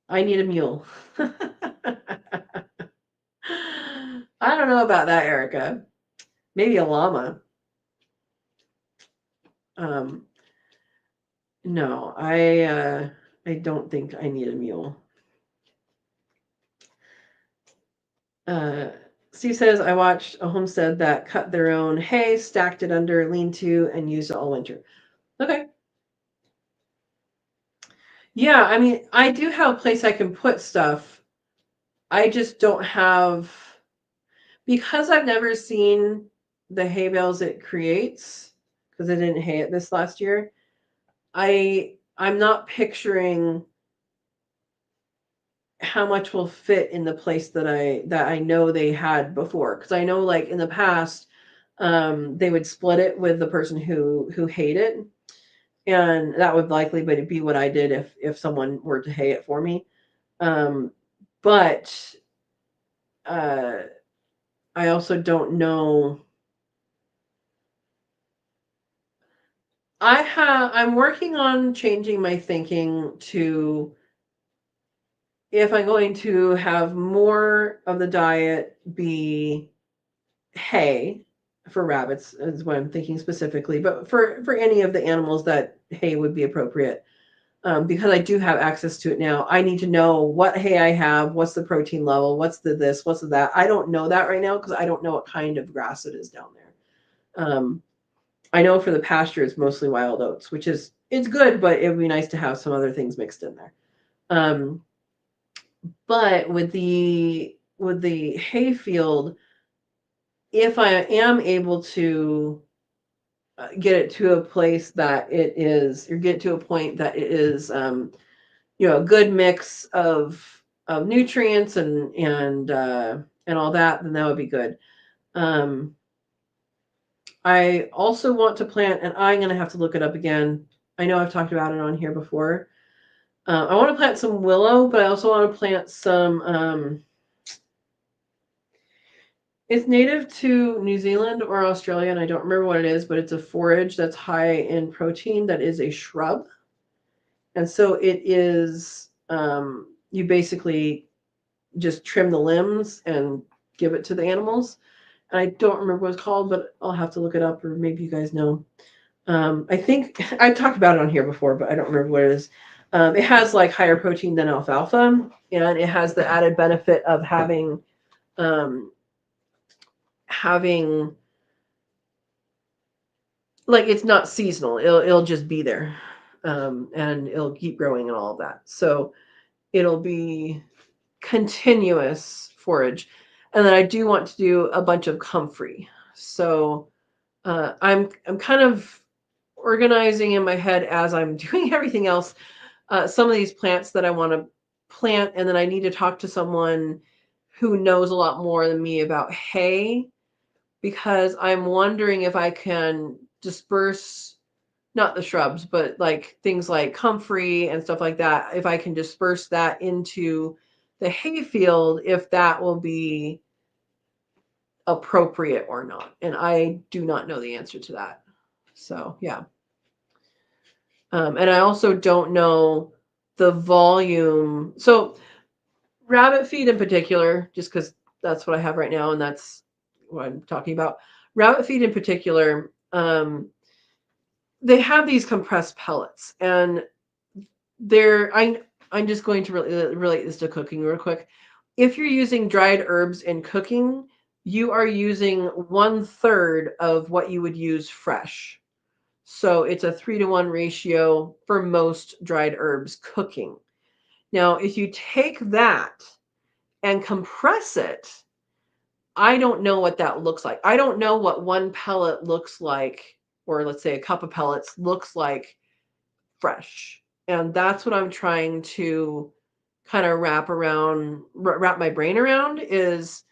I need a mule. I don't know about that, Erica. Maybe a llama. No, I don't think I need a mule. Steve says, I watched a homestead that cut their own hay, stacked it under lean-to, and used it all winter. Okay. Yeah, I mean, I do have a place I can put stuff. I just don't have, because I've never seen the hay bales it creates, because I didn't hay it this last year. I'm not picturing how much will fit in the place that I know they had before. Because I know, like in the past, they would split it with the person who hayed it, and that would likely be what I did if someone were to hay it for me. Um, but uh, I also don't know. I'm working on changing my thinking to, if I'm going to have more of the diet be hay for rabbits, is what I'm thinking specifically, but for any of the animals that hay would be appropriate. Because I do have access to it now, I need to know what hay I have, what's the protein level, what's the this, what's the that. I don't know that right now because I don't know what kind of grass it is down there. I know for the pasture it's mostly wild oats, which is, it's good, but it would be nice to have some other things mixed in there. Um, but with the hay field, if I am able to get it to a place that it is, or get to a point that it is, a good mix of nutrients and all that, then that would be good. Um, I also want to plant, and I'm going to have to look it up again. I know I've talked about it on here before. I want to plant some willow, but I also want to plant some. It's native to New Zealand or Australia, and I don't remember what it is, but it's a forage that's high in protein that is a shrub. And so it is, you basically just trim the limbs and give it to the animals. And I don't remember what it's called, but I'll have to look it up, or maybe you guys know. I think I talked about it on here before, but I don't remember what it is. It has like higher protein than alfalfa, and it has the added benefit of um, having like, it's not seasonal. It'll just be there, and it'll keep growing and all of that. So it'll be continuous forage. And then I do want to do a bunch of comfrey. So I'm kind of organizing in my head as I'm doing everything else, some of these plants that I want to plant, and then I need to talk to someone who knows a lot more than me about hay, because I'm wondering if I can disperse, not the shrubs, but like things like comfrey and stuff like that, if I can disperse that into the hay field, if that will be appropriate or not. And I do not know the answer to that. So, yeah. And I also don't know the volume. So, rabbit feed in particular, just because that's what I have right now and that's what I'm talking about. Rabbit feed in particular, they have these compressed pellets, and I'm just going to relate this to cooking real quick. If you're using dried herbs in cooking, you are using 1/3 of what you would use fresh. So it's a 3-to-1 ratio for most dried herbs cooking. Now, if you take that and compress it, I don't know what that looks like. I don't know what one pellet looks like, or let's say a cup of pellets looks like fresh. And that's what I'm trying to kind of wrap my brain around, is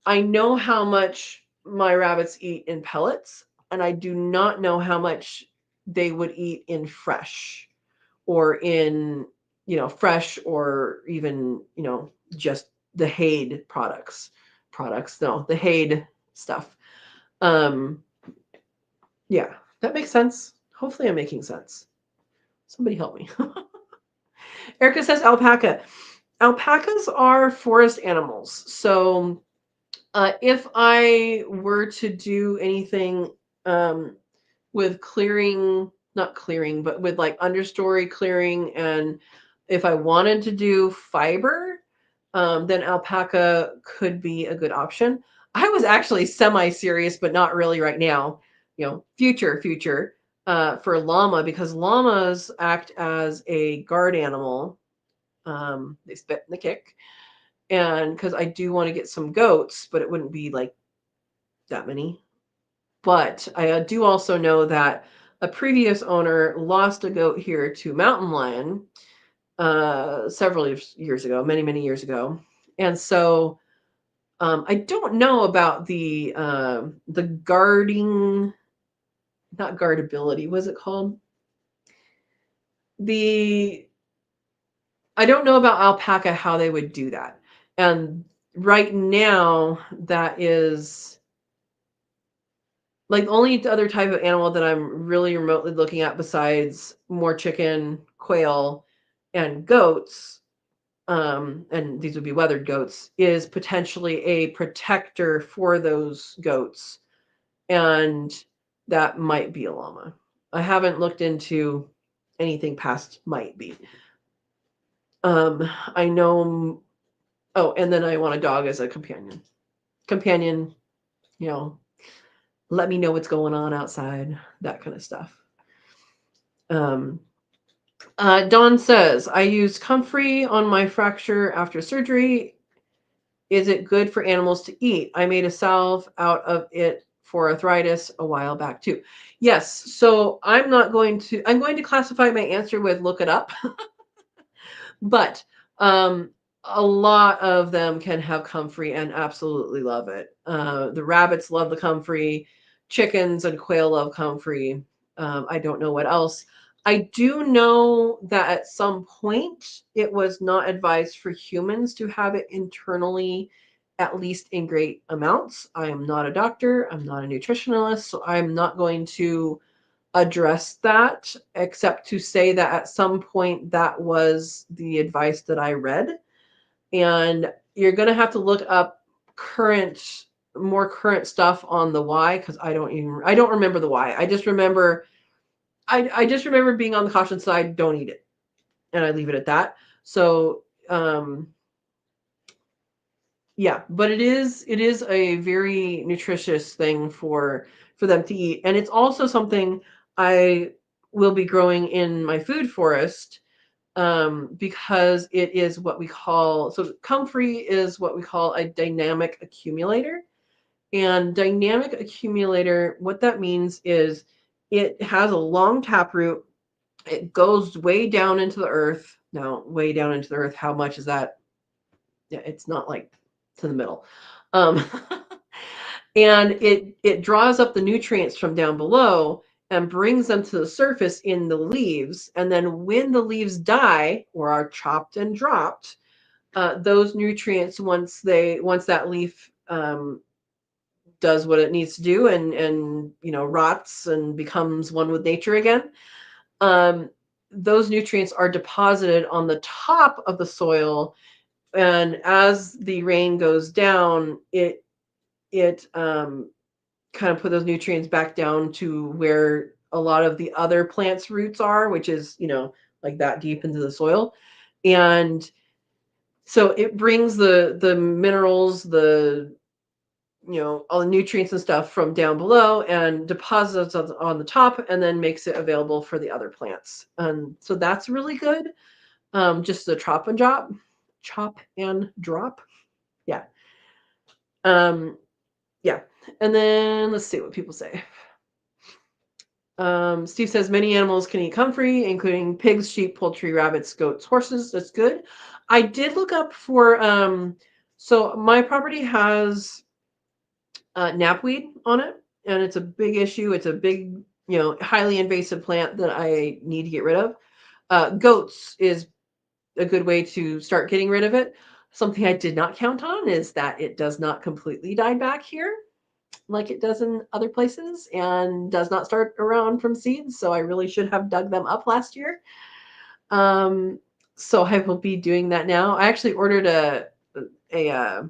I know how much my rabbits eat in pellets, and I do not know how much they would eat in fresh, or in, fresh, or even, just the hayed no, the hayed stuff. Um, yeah, that makes sense. Hopefully I'm making sense. Somebody help me. Erica says alpaca. Alpacas are forest animals. So if I were to do anything with clearing, not clearing, but with like understory clearing, and if I wanted to do fiber, then alpaca could be a good option. I was actually semi-serious, but not really right now. Future for llama, because llamas act as a guard animal. They spit in the kick, and because I do want to get some goats, but it wouldn't be like that many. But I do also know that a previous owner lost a goat here to mountain lion, several years ago, many years ago. And so I don't know about the guarding, not guardability, what's it called? I don't know about alpaca, how they would do that. And right now, that is like the only other type of animal that I'm really remotely looking at besides more chicken, quail, and goats, and these would be weathered goats, is potentially a protector for those goats. And that might be a llama. I haven't looked into anything past might be. I know. Oh, and then I want a dog as a companion. Companion, you know, let me know what's going on outside, that kind of stuff. Dawn says, I used comfrey on my fracture after surgery. Is it good for animals to eat? I made a salve out of it for arthritis a while back too. Yes. So I'm going to classify my answer with look it up. But a lot of them can have comfrey and absolutely love it. The rabbits love the comfrey. Chickens and quail love comfrey. I don't know what else. I do know that at some point it was not advised for humans to have it internally, at least in great amounts. I am not a doctor. I'm not a nutritionalist, so I'm not going to address that, except to say that at some point that was the advice that I read. And you're going to have to look up more current stuff on the why, because I don't remember the why. I just remember being on the caution side, don't eat it. And I leave it at that. So yeah, but it is a very nutritious thing for them to eat. And it's also something I will be growing in my food forest, because it is what we call, so comfrey is what we call a dynamic accumulator. And dynamic accumulator, what that means is it has a long taproot. It goes way down into the earth. Now, way down into the earth, how much is that? Yeah, it's not like to the middle. Um, and it draws up the nutrients from down below and brings them to the surface in the leaves. And then when the leaves die or are chopped and dropped, those nutrients, once that leaf does what it needs to do and rots and becomes one with nature again, those nutrients are deposited on the top of the soil. And as the rain goes down, it kind of put those nutrients back down to where a lot of the other plants' roots are, which is like that deep into the soil. And so it brings the minerals, all the nutrients and stuff from down below and deposits on the top, and then makes it available for the other plants. And so that's really good. Just the chop and drop. Yeah. Yeah. And then let's see what people say. Steve says many animals can eat comfrey, including pigs, sheep, poultry, rabbits, goats, horses. That's good. I did look up for, so my property has knapweed on it, and it's a big issue. It's a big, highly invasive plant that I need to get rid of. Goats is a good way to start getting rid of it. Something I did not count on is that it does not completely die back here like it does in other places, and does not start around from seeds. So I really should have dug them up last year. So I will be doing that now. I actually ordered a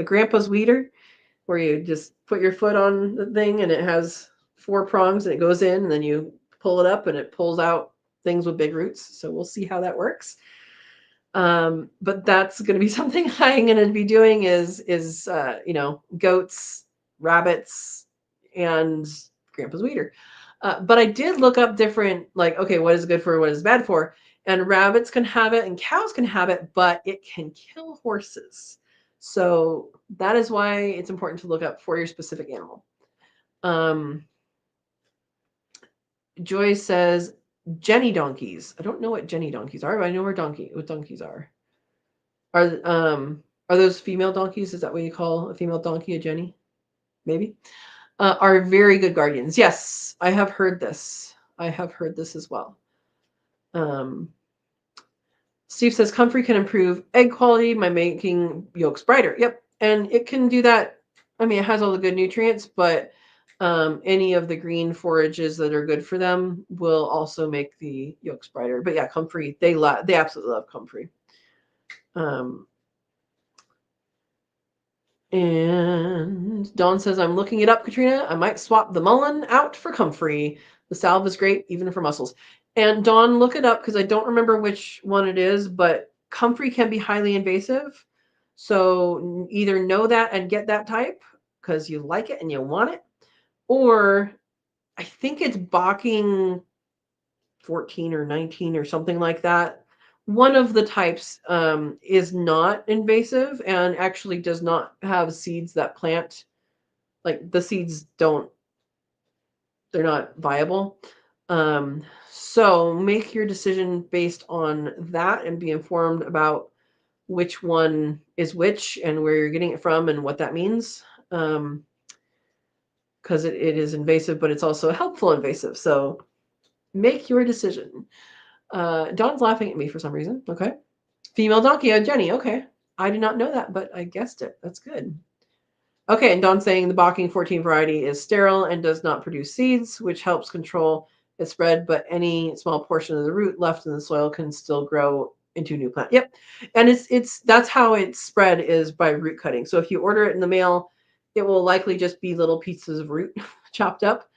grandpa's weeder, where you just put your foot on the thing and it has 4 prongs and it goes in, and then you pull it up and it pulls out things with big roots. So we'll see how that works. But that's going to be something I'm going to be doing is goats, rabbits, and grandpa's weeder. But I did look up different, like, okay, what is good for, what is bad for? And rabbits can have it and cows can have it, but it can kill horses. So that is why it's important to look up for your specific animal. Joy says, Jenny donkeys. I don't know what Jenny donkeys are, but I know what donkeys are. Are those female donkeys? Is that what you call a female donkey a Jenny? Maybe. Are very good guardians. Yes, I have heard this. I have heard this as well. Steve says comfrey can improve egg quality by making yolks brighter. Yep, and it can do that. I mean, it has all the good nutrients, but any of the green forages that are good for them will also make the yolks brighter. But yeah, comfrey, they absolutely love comfrey. And Dawn says, I'm looking it up, Katrina. I might swap the mullein out for comfrey. The salve is great, even for mussels. And Dawn, look it up because I don't remember which one it is, but comfrey can be highly invasive. So either know that and get that type because you like it and you want it, or I think it's Bocking 14 or 19 or something like that. One of the types is not invasive and actually does not have seeds that plant. Like the seeds they're not viable. So make your decision based on that and be informed about which one is which and where you're getting it from and what that means. Because it is invasive, but it's also a helpful invasive. So make your decision. Dawn's laughing at me for some reason. Okay. Female donkey, Jenny. Okay. I did not know that, but I guessed it. That's good. Okay, and Dawn's saying the Bocking 14 variety is sterile and does not produce seeds, which helps control its spread, but any small portion of the root left in the soil can still grow into a new plant. Yep. And that's how its spread is by root cutting. So if you order it in the mail, it will likely just be little pieces of root chopped up.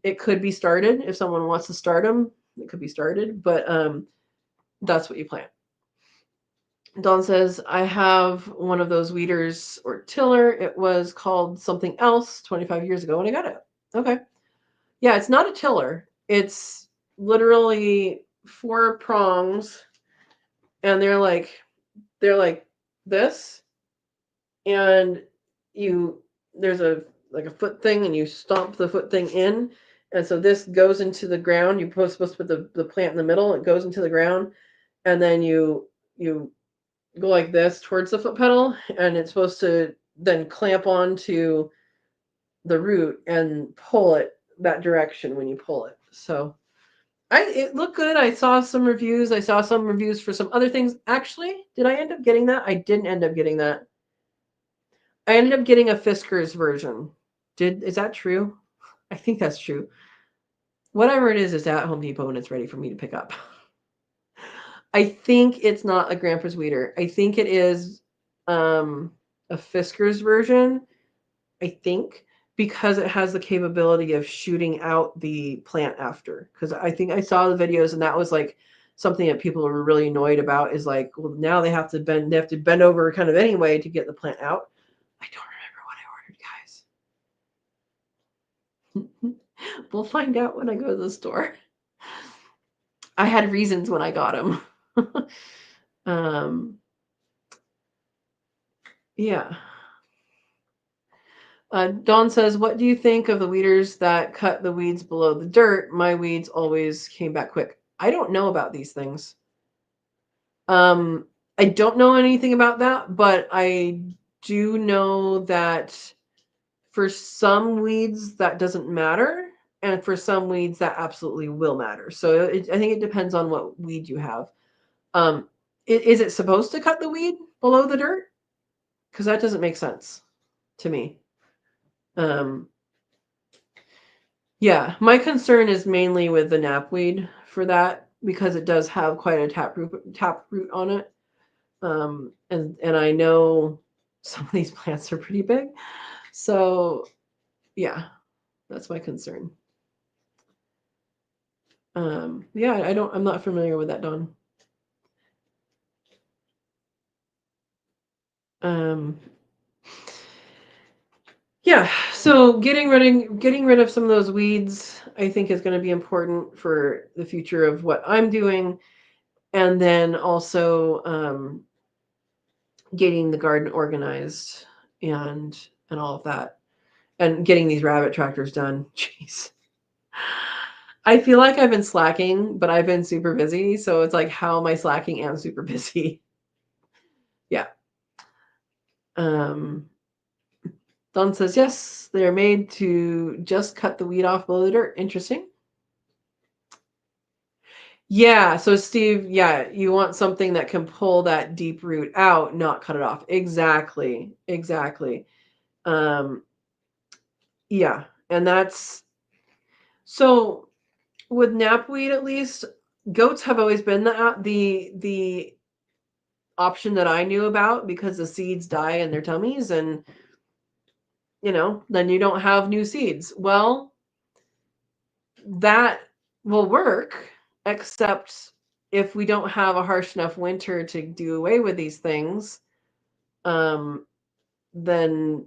It could be started if someone wants to start them. It could be started, but that's what you plant. Dawn says, I have one of those weeders or tiller. It was called something else 25 years ago when I got it. Okay. Yeah, it's not a tiller. It's literally 4 prongs and they're like this. And there's a foot thing and you stomp the foot thing in. And so this goes into the ground. You're supposed to put the plant in the middle. It goes into the ground. And then you go like this towards the foot pedal, and it's supposed to then clamp onto the root and pull it that direction when you pull it. So it looked good. I saw some reviews. I saw some reviews for some other things. Actually, did I end up getting that? I didn't end up getting that. I ended up getting a Fisker's version. Is that true? I think that's true. Whatever it is at Home Depot and it's ready for me to pick up. I think it's not a Grandpa's weeder. I think it is a Fisker's version. I think because it has the capability of shooting out the plant after. Because I think I saw the videos and that was like something that people were really annoyed about. Is like, well, now they have to bend over kind of anyway to get the plant out. I don't remember what I ordered, guys. We'll find out when I go to the store. I had reasons when I got them. Yeah. Dawn says, what do you think of the weeders that cut the weeds below the dirt? My weeds always came back quick. I don't know about these things. I don't know anything about that, but I do know that for some weeds that doesn't matter, and for some weeds that absolutely will matter. So I think it depends on what weed you have. Is it supposed to cut the weed below the dirt? Because that doesn't make sense to me. Yeah, my concern is mainly with the knapweed for that because it does have quite a taproot on it. And I know some of these plants are pretty big. So yeah, that's my concern. Yeah, I'm not familiar with that, Dawn. Yeah, so getting rid of some of those weeds, I think, is going to be important for the future of what I'm doing, and then also getting the garden organized and all of that, and getting these rabbit tractors done. Jeez, I feel like I've been slacking, but I've been super busy. So it's like, how am I slacking and super busy? Yeah. Don says, yes, they're made to just cut the weed off below the dirt. Interesting. Yeah. So Steve, yeah, you want something that can pull that deep root out, not cut it off. Exactly. Exactly. Yeah. And that's so with knapweed, at least, goats have always been the option that I knew about because the seeds die in their tummies, and then you don't have new seeds. Well, that will work, except if we don't have a harsh enough winter to do away with these things, then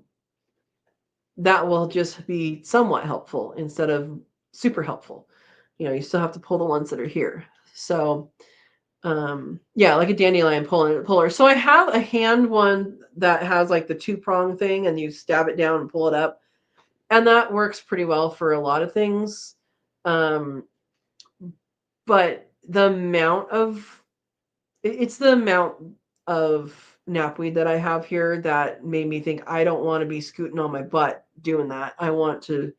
that will just be somewhat helpful instead of super helpful. You still have to pull the ones that are here. So yeah, like a dandelion puller. So I have a hand one that has like the 2-prong thing, and you stab it down and pull it up, and that works pretty well for a lot of things. But it's the amount of knapweed that I have here that made me think I don't want to be scooting on my butt doing that. I want to,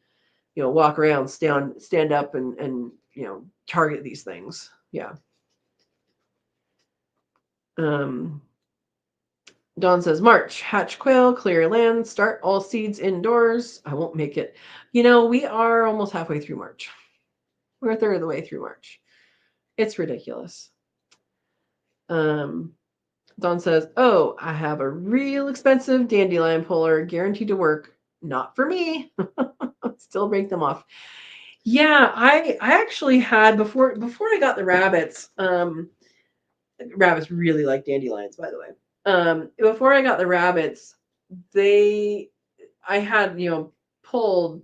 walk around, stand up, and target these things. Yeah. Dawn says, March, hatch quail, clear land, start all seeds indoors. I won't make it. We are almost halfway through March. We're a third of the way through March. It's ridiculous. Dawn says, oh, I have a real expensive dandelion puller, guaranteed to work. Not for me. Still break them off. Yeah, I actually had before I got the rabbits. Rabbits really like dandelions, by the way. Before I got the rabbits, I had pulled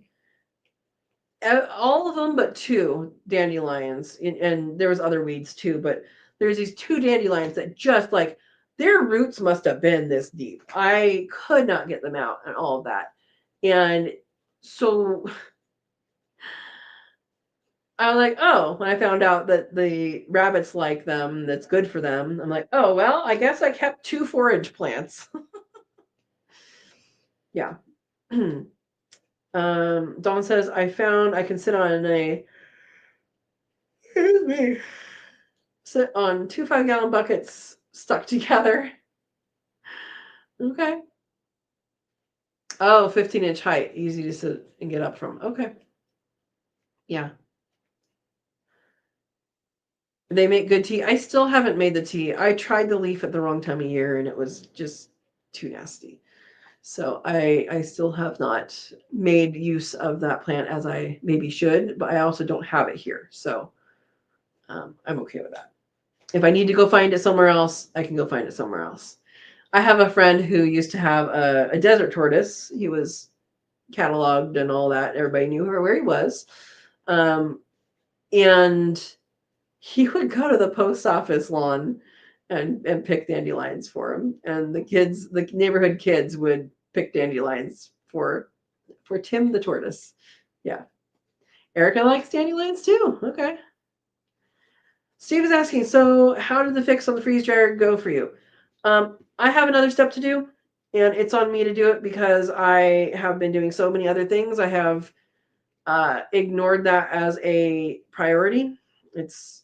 all of them but 2 dandelions, and there was other weeds too, but there's these 2 dandelions that just like their roots must have been this deep. I could not get them out and all of that. And so I was like, oh, when I found out that the rabbits like them, that's good for them, I'm like, oh, well, I guess I kept 2 forage plants. Yeah. Dawn says, I found I can sit on excuse me, sit on 2 5-gallon buckets stuck together. Okay. Oh, 15-inch height, easy to sit and get up from. Okay. Yeah. They make good tea. I still haven't made the tea. I tried the leaf at the wrong time of year, and it was just too nasty. So I still have not made use of that plant as I maybe should, but I also don't have it here. So I'm okay with that. If I need to go find it somewhere else, I can go find it somewhere else. I have a friend who used to have a desert tortoise. He was cataloged and all that. Everybody knew where he was. And he would go to the post office lawn and pick dandelions for him. And the neighborhood kids would pick dandelions for Tim the tortoise. Yeah. Erica likes dandelions too. Okay. Steve is asking, so how did the fix on the freeze dryer go for you? I have another step to do, and it's on me to do it because I have been doing so many other things. I have ignored that as a priority. It's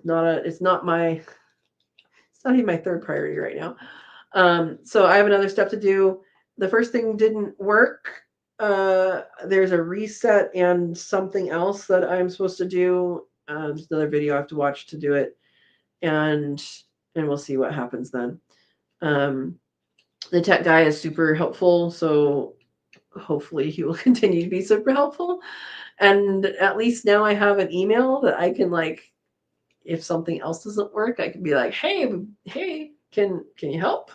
not even my third priority right now. So I have another step to do. The first thing didn't work. There's a reset and something else that I'm supposed to do. There's another video I have to watch to do it, and we'll see what happens then. The tech guy is super helpful, so hopefully he will continue to be super helpful. And at least now I have an email that I can, like, if something else doesn't work, I can be like, hey, can you help?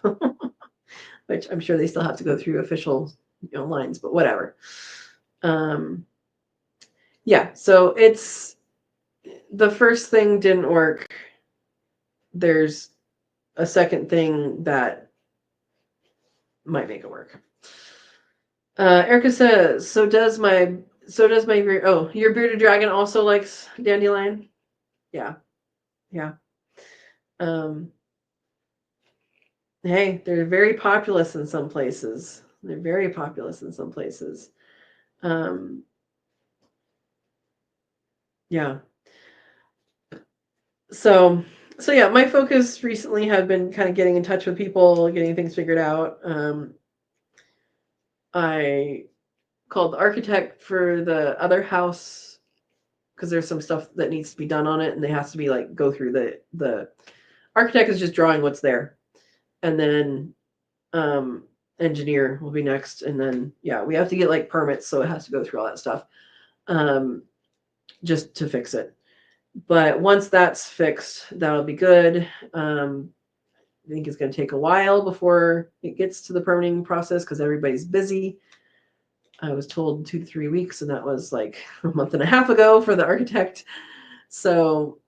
Which I'm sure they still have to go through official lines, but whatever. Yeah, so it's the first thing didn't work. There's a second thing that might make it work. Erica says, so does my So does my beard. Oh, your bearded dragon also likes dandelion. Yeah, yeah. Um, hey, they're very populous in some places. They're very populous in some places. Um, yeah. So, so yeah, my focus recently had been kind of getting in touch with people, getting things figured out. I called the architect for the other house because there's some stuff that needs to be done on it, and they has to be like go through the architect is just drawing what's there, and then um engineer will be next, and then yeah, we have to get like permits, so it has to go through all that stuff um just to fix it. But once that's fixed, that'll be good. I think it's going to take a while before it gets to the permitting process because everybody's busy. I was told 2 to 3 weeks, and that was like a month and a half ago for the architect. So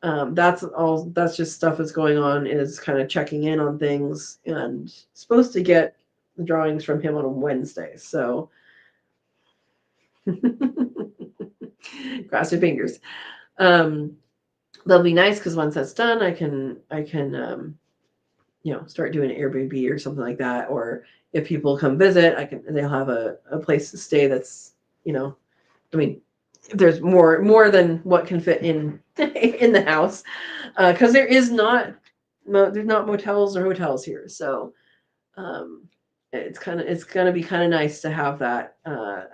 that's all. That's just stuff that's going on. Is kind of checking in on things, and supposed to get the drawings from him on Wednesday. So cross your fingers. Um, that'll be nice because once that's done, I can start doing an Airbnb or something like that. Or if people come visit, they'll have a place to stay that's, I mean, if there's more than what can fit in in the house, because there's not motels or hotels here. So um, it's gonna be kind of nice to have that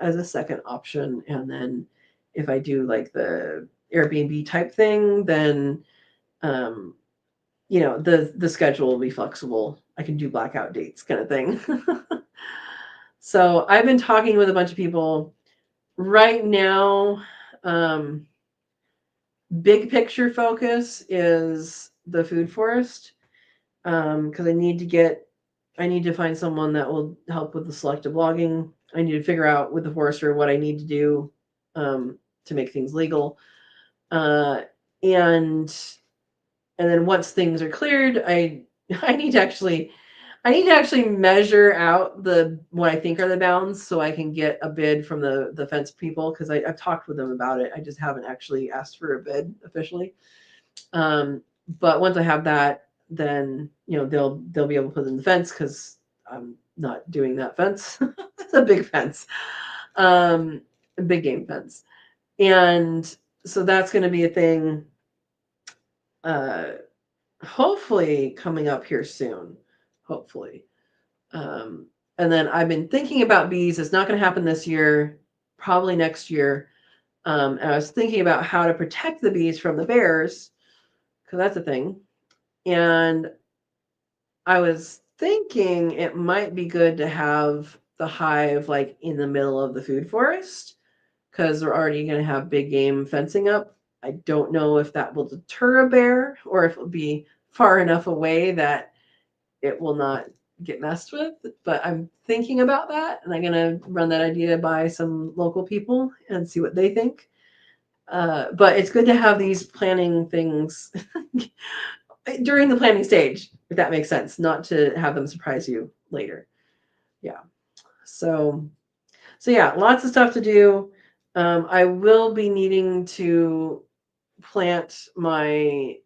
as a second option. And then if I do like the Airbnb type thing, then um, the schedule will be flexible. I can do blackout dates kind of thing. So I've been talking with a bunch of people right now. um, Big picture focus is the food forest, because I need to find someone that will help with the selective logging. I need to figure out with the forester what I need to do to make things legal, uh, and and then once things are cleared, I need to actually measure out the what I think are the bounds so I can get a bid from the fence people, because I've talked with them about it. I just haven't actually asked for a bid officially. Um, but once I have that, then they'll be able to put in the fence because I'm not doing that fence. It's a big fence, a big game fence, and so that's going to be a thing. Uh, Hopefully coming up here soon. Hopefully. Um, and then I've been thinking about bees. It's not going to happen this year, probably next year. And I was thinking about how to protect the bees from the bears, because that's a thing. And I was thinking it might be good to have the hive like in the middle of the food forest, because we're already going to have big game fencing up. I don't know if that will deter a bear or if it'll be far enough away that it will not get messed with. But I'm thinking about that, and I'm going to run that idea by some local people and see what they think. But it's good to have these planning things during the planning stage, if that makes sense, not to have them surprise you later. Yeah. So yeah, lots of stuff to do. I will be needing to plant my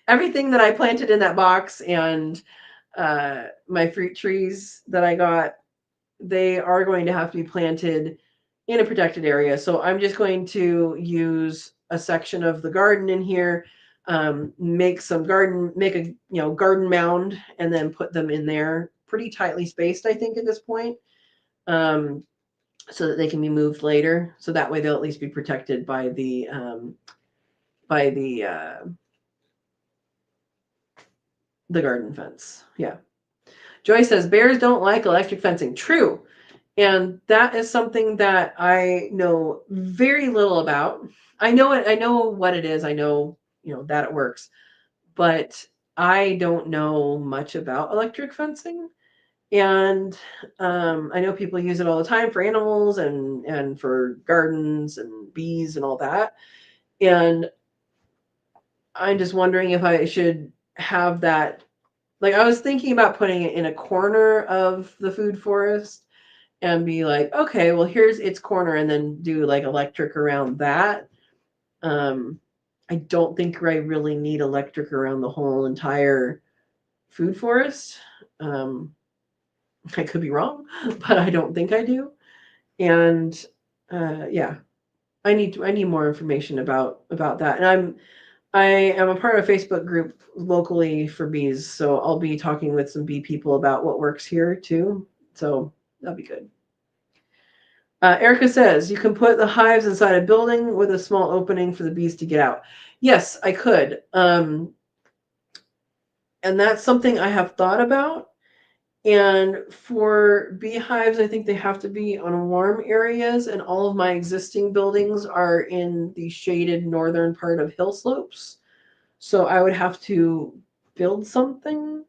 everything that I planted in that box, and my fruit trees that I got. They are going to have to be planted in a protected area. So I'm just going to use a section of the garden in here, make a garden mound, and then put them in there pretty tightly spaced, I think, at this point, um, so that they can be moved later. So that way they'll at least be protected by by the garden fence. Yeah. Joy says bears don't like electric fencing. True. And that is something that I know very little about. I know it. I know what it is. I know, that it works, but I don't know much about electric fencing. And I know people use it all the time for animals and for gardens and bees and all that. And I'm just wondering if I should have that. Like, I was thinking about putting it in a corner of the food forest and be like, okay, well, here's its corner, and then do like electric around that. I don't think I really need electric around the whole entire food forest. I could be wrong, but I don't think I do. And yeah, I need more information about that. And I am a part of a Facebook group locally for bees, so I'll be talking with some bee people about what works here too. So that'll be good. Erica says you can put the hives inside a building with a small opening for the bees to get out. Yes, I could. And that's something I have thought about. And for beehives, I think they have to be on warm areas, and all of my existing buildings are in the shaded northern part of hill slopes. So I would have to build something,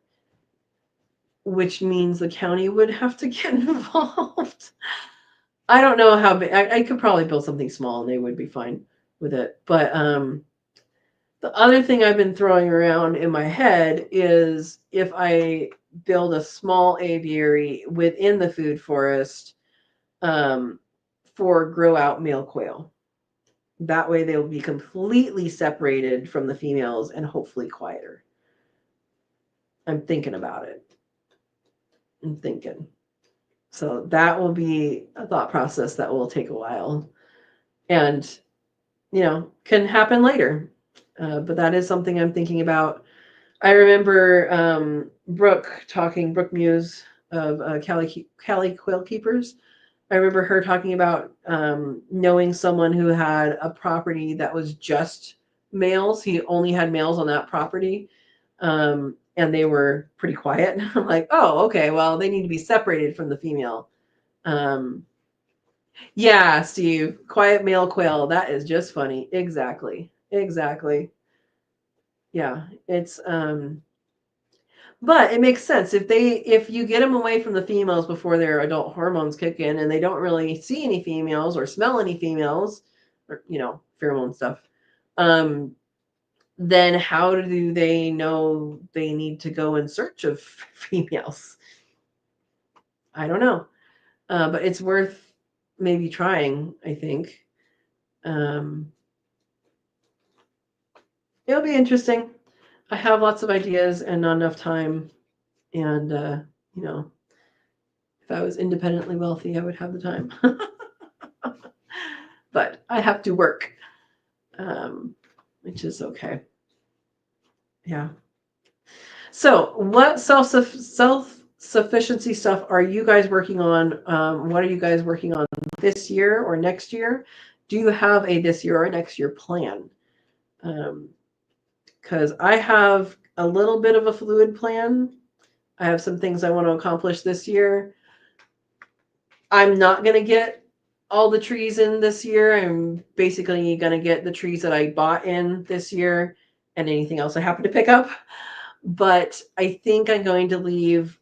which means the county would have to get involved. I don't know how big. I could probably build something small and they would be fine with it. But the other thing I've been throwing around in my head is if I build a small aviary within the food forest for grow out male quail. That way they'll be completely separated from the females and hopefully quieter. I'm thinking about it. I'm thinking. So that will be a thought process that will take a while and, can happen later. But that is something I'm thinking about. I remember Brooke Muse of Cali Quail Keepers. I remember her talking about knowing someone who had a property that was just males. He only had males on that property, and they were pretty quiet. I'm like, oh, okay, well, they need to be separated from the female. Yeah, Steve, quiet male quail. That is just funny. Exactly. Yeah, it's but it makes sense if you get them away from the females before their adult hormones kick in and they don't really see any females or smell any females or pheromone stuff. Then how do they know they need to go in search of females? I don't know. But it's worth maybe trying, I think. It'll be interesting. I have lots of ideas and not enough time. And, if I was independently wealthy, I would have the time. But I have to work, which is okay. Yeah. So, what self-sufficiency stuff are you guys working on? What are you guys working on this year or next year? Do you have a this year or next year plan? Because I have a little bit of a fluid plan. I have some things I want to accomplish this year. I'm not going to get all the trees in this year. I'm basically going to get the trees that I bought in this year and anything else I happen to pick up. But I think I'm going to leave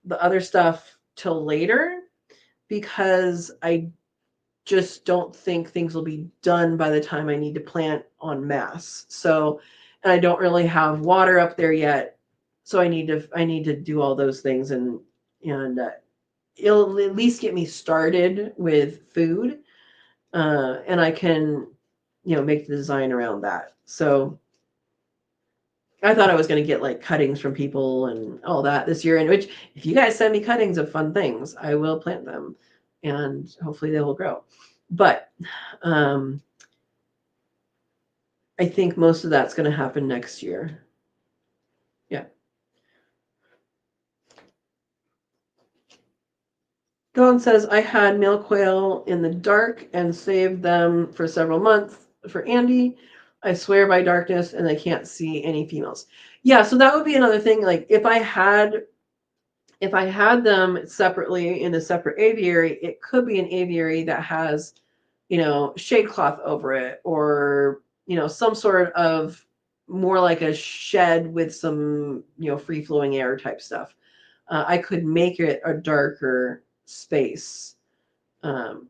the other stuff till later because I just don't think things will be done by the time I need to plant en masse. So, and I don't really have water up there yet. So I need to do all those things and it'll at least get me started with food, and I can, make the design around that. So I thought I was going to get like cuttings from people and all that this year. And which, if you guys send me cuttings of fun things, I will plant them, and hopefully they will grow. But I think most of that's going to happen next year. Yeah. Dawn says, I had male quail in the dark and saved them for several months for Andy. I swear by darkness, and I can't see any females. Yeah, so that would be another thing. Like if I had them separately in a separate aviary, it could be an aviary that has, shade cloth over it, or some sort of more like a shed with some free flowing air type stuff. I could make it a darker space, and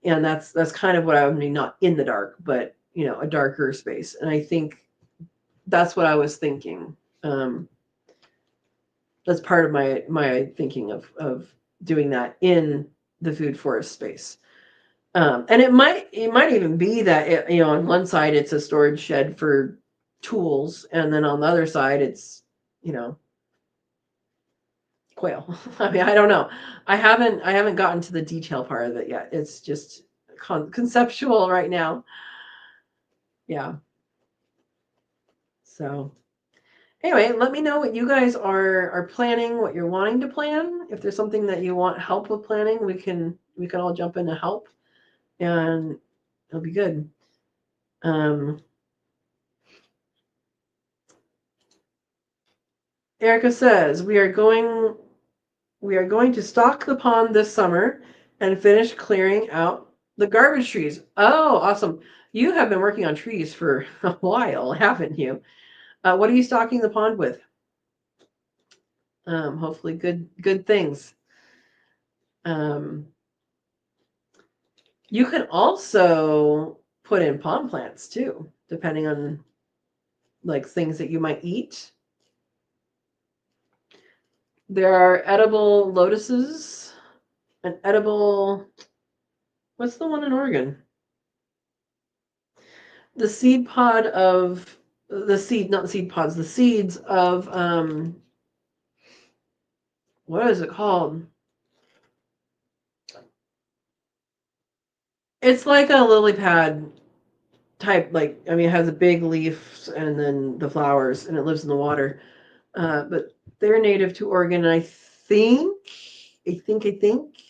that's kind of what I mean, not in the dark, but a darker space. And I think that's what I was thinking. That's part of my thinking of doing that in the food forest space. And it might even be that on one side it's a storage shed for tools, and then on the other side it's quail. I mean, I don't know. I haven't gotten to the detail part of it yet. It's just conceptual right now. Yeah. So anyway, let me know what you guys are planning, what you're wanting to plan. If there's something that you want help with planning, we can all jump in to help, and it'll be good. Erica says we are going to stock the pond this summer and finish clearing out the garbage trees. Oh, awesome. You have been working on trees for a while, haven't you? What are you stocking the pond with? Hopefully good things. You can also put in pond plants too, depending on like things that you might eat. There are edible lotuses, an edible, what's the one in Oregon? The seed pod of the seed, not the seed pods, the seeds of what is it called? It's like a lily pad type, like, I mean, it has the big leaves and then the flowers, and it lives in the water. But they're native to Oregon, and I think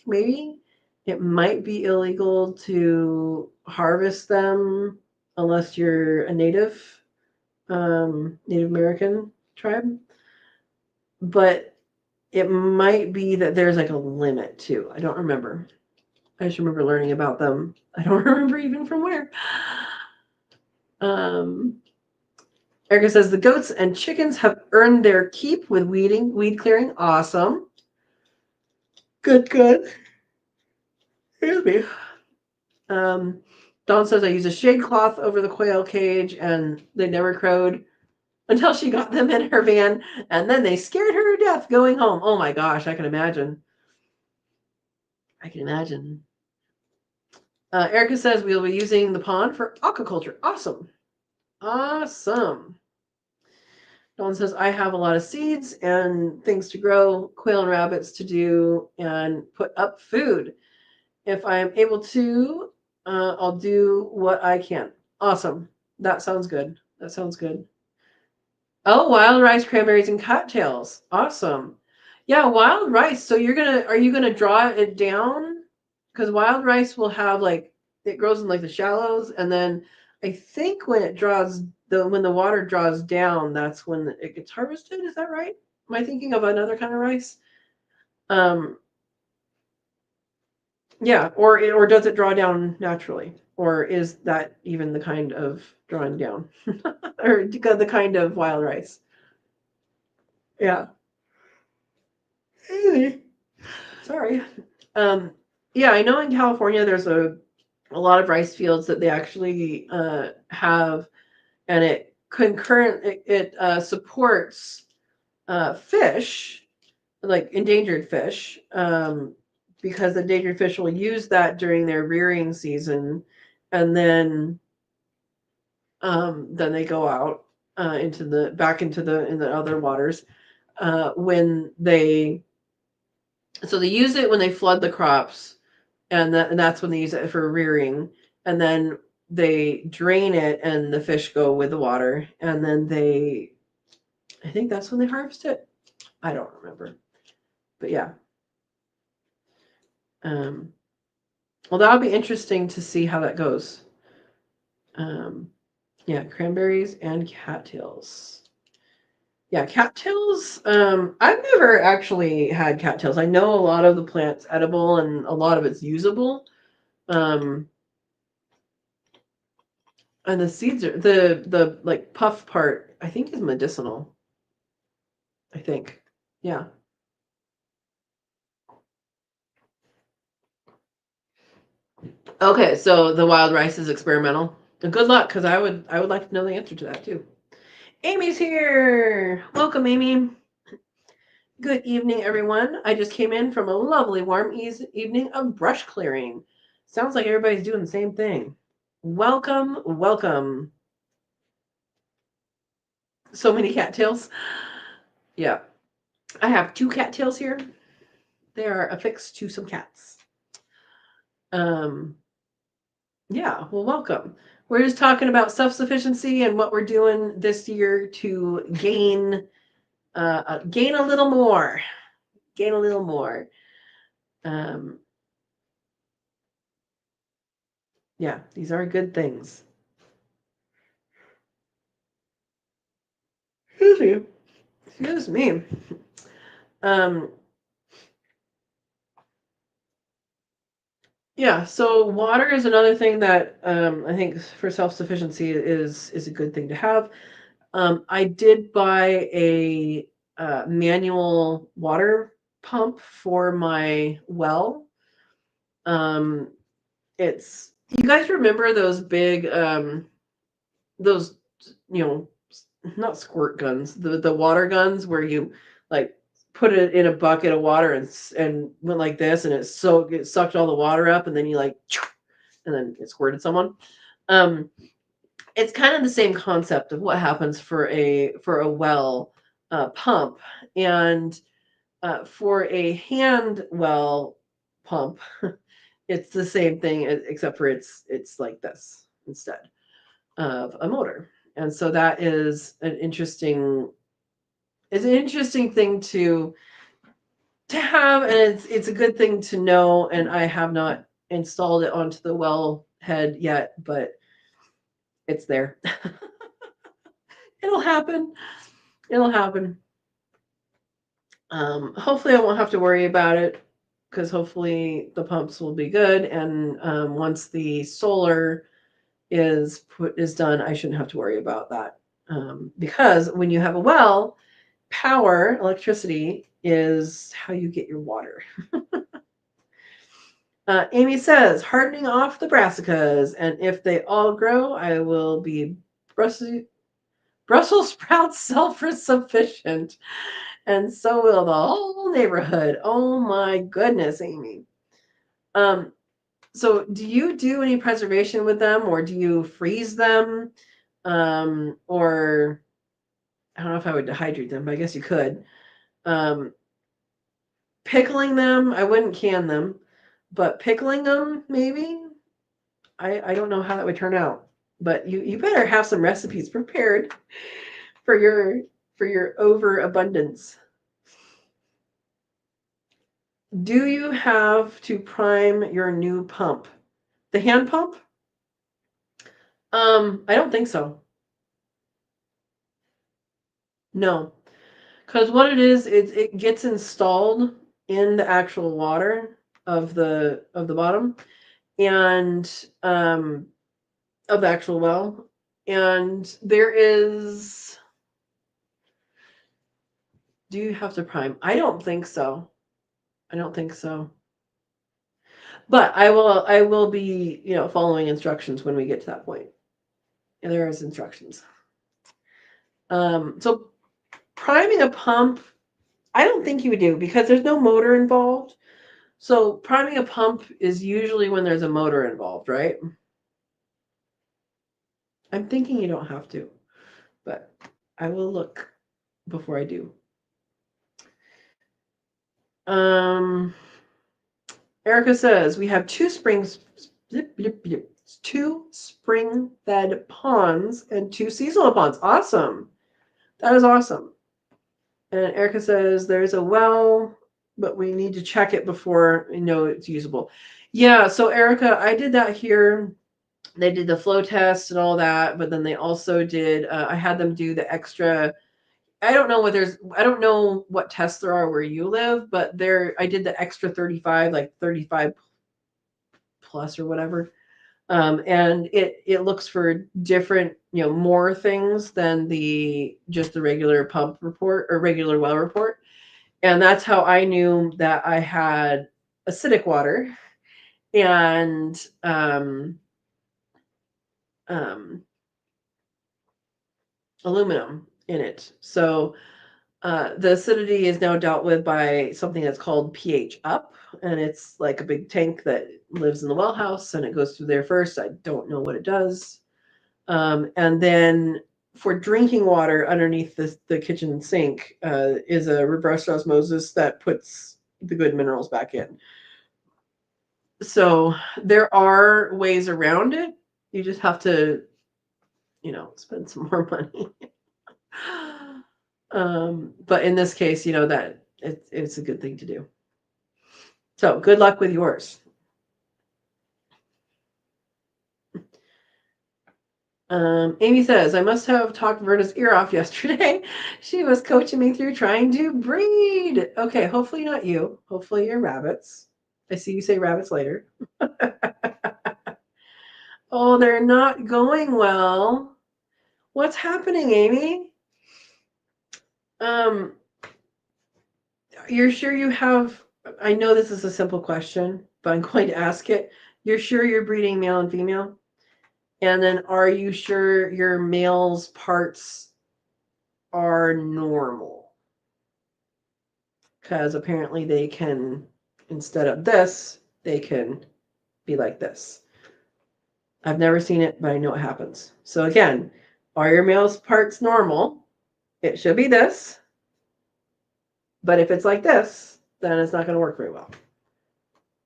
maybe it might be illegal to harvest them unless you're a Native American tribe. But it might be that there's like a limit too. I don't remember. I just remember learning about them. I don't remember even from where. Erica says the goats and chickens have earned their keep with weed clearing. Awesome. Good. Excuse me. Dawn says I use a shade cloth over the quail cage, and they never crowed until she got them in her van, and then they scared her to death going home. Oh my gosh, I can imagine. Erica says we'll be using the pond for aquaculture. Awesome. Dawn says I have a lot of seeds and things to grow, quail and rabbits to do, and put up food. If I'm able to, I'll do what I can. Awesome. That sounds good. Oh, wild rice, cranberries, and cattails. Awesome. Yeah, wild rice. So are you gonna draw it down? Because wild rice will have like, it grows in like the shallows, and then I think when the water draws down, that's when it gets harvested. Is that right? Am I thinking of another kind of rice? Yeah, or does it draw down naturally? Or is that even the kind of drawing down? Or the kind of wild rice? Yeah. Sorry. Yeah, I know in California there's a lot of rice fields that they actually have, and it supports fish, like endangered fish, because endangered fish will use that during their rearing season, and then they go out into the other waters when they use it when they flood the crops, and that's when they use it for rearing, and then they drain it and the fish go with the water, and then I think that's when they harvest it. I don't remember, but yeah. Well, that'll be interesting to see how that goes. Yeah, cranberries and cattails. Yeah, cattails. I've never actually had cattails. I know a lot of the plant's edible and a lot of it's usable. And the seeds are the like puff part, I think, is medicinal. I think. Yeah. Okay, so the wild rice is experimental. Good luck, because I would like to know the answer to that too. Amy's here. Welcome, Amy. Good evening, everyone. I just came in from a lovely warm evening of brush clearing. Sounds like everybody's doing the same thing. Welcome, welcome. So many cattails. Yeah. I have 2 cattails here. They are affixed to some cats. Yeah, well, welcome. We're just talking about self-sufficiency and what we're doing this year to gain gain a little more. Gain a little more. Yeah, these are good things. Excuse me. Excuse me. Yeah, so water is another thing that I think for self-sufficiency is a good thing to have. I did buy a manual water pump for my well. It's you guys remember those big those you know not squirt guns, the water guns where you like put it in a bucket of water and went like this and it sucked all the water up and then you like and then it squirted someone. Um, it's kind of the same concept of what happens for a well pump, and for a hand well pump, it's the same thing except for it's like this instead of a motor, and so that is an interesting thing to have, and it's a good thing to know. And I have not installed it onto the well head yet, but it's there. It'll happen. It'll happen. Hopefully I won't have to worry about it because hopefully the pumps will be good. And once the solar is done, I shouldn't have to worry about that. Because when you have a well, power, electricity is how you get your water. Amy says, hardening off the brassicas, and if they all grow, I will be Brussels sprouts self-sufficient, and so will the whole neighborhood. Oh my goodness, Amy. Um, so do you do any preservation with them, or do you freeze them? Or I don't know if I would dehydrate them, but I guess you could. Um, pickling them, I wouldn't can them, but pickling them, maybe. I don't know how that would turn out, but you better have some recipes prepared for your overabundance. Do you have to prime your new pump? The hand pump? I don't think so. No, because what it is, it gets installed in the actual water of the bottom and of the actual well, and there is. Do you have to prime? I don't think so. I don't think so. But I will be, following instructions when we get to that point. And there is instructions. So priming a pump, I don't think you would do because there's no motor involved. So priming a pump is usually when there's a motor involved, right? I'm thinking you don't have to, but I will look before I do. Erica says we have two spring-fed ponds and 2 seasonal ponds. Awesome. That is awesome. And Erica says there's a well, but we need to check it before we know it's usable. Yeah, so Erica, I did that here. They did the flow test and all that, but then they also did, I had them do the extra. I don't know what tests there are where you live, but I did the extra 35, like 35 plus or whatever. And it looks for different, more things than just the regular pump report or regular well report. And that's how I knew that I had acidic water and um, aluminum in it. So The acidity is now dealt with by something that's called pH up, and it's like a big tank that lives in the well house, and it goes through there first. I don't know what it does. And then for drinking water underneath the kitchen sink is a reverse osmosis that puts the good minerals back in. So there are ways around it. You just have to, spend some more money. But in this case, that it's a good thing to do. So good luck with yours. Amy says, I must have talked Verta's ear off yesterday. She was coaching me through trying to breed. Okay, hopefully not you. Hopefully your rabbits. I see you say rabbits later. Oh, they're not going well. What's happening, Amy? You're sure you have, I know this is a simple question, but I'm going to ask it. You're sure you're breeding male and female? And then are you sure your male's parts are normal? Because apparently they can, instead of this, they can be like this. I've never seen it, but I know it happens. So again, are your male's parts normal? It should be this. But if it's like this, then it's not going to work very well.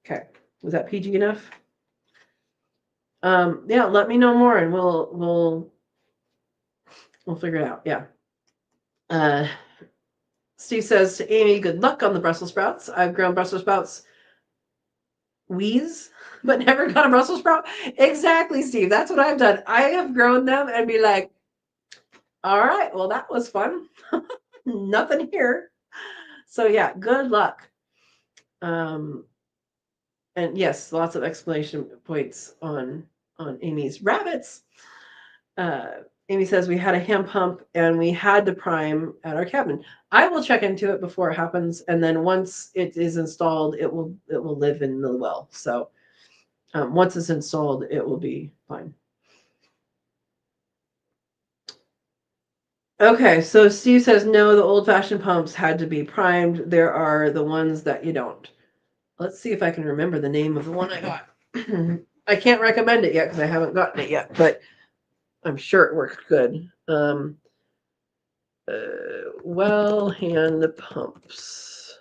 Okay. Was that PG enough? Yeah, let me know more and we'll figure it out. Yeah. Steve says to Amy, good luck on the Brussels sprouts. I've grown Brussels sprouts wheeze, but never got a Brussels sprout. Exactly, Steve. That's what I've done. I have grown them and be like, all right, well, that was fun. Nothing here. So yeah, good luck. And yes, lots of exclamation points on Amy's rabbits. Amy says we had a hand pump and we had to prime at our cabin. I will check into it before it happens, and then once it is installed, it will live in the well. So once it's installed, it will be fine. Okay, so Steve says no, the old-fashioned pumps had to be primed. There are the ones that you don't. Let's see if I can remember the name of the one I got. I can't recommend it yet because I haven't gotten it yet, but I'm sure it works good. Well hand pumps.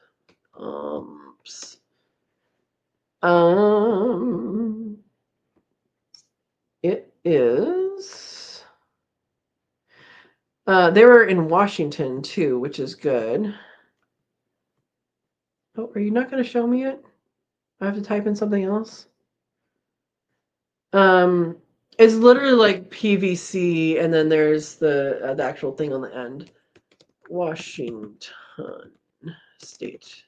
It is. They were in Washington too, which is good. Oh, are you not going to show me it? I have to type in something else. It's literally like PVC, and then there's the actual thing on the end. Washington State.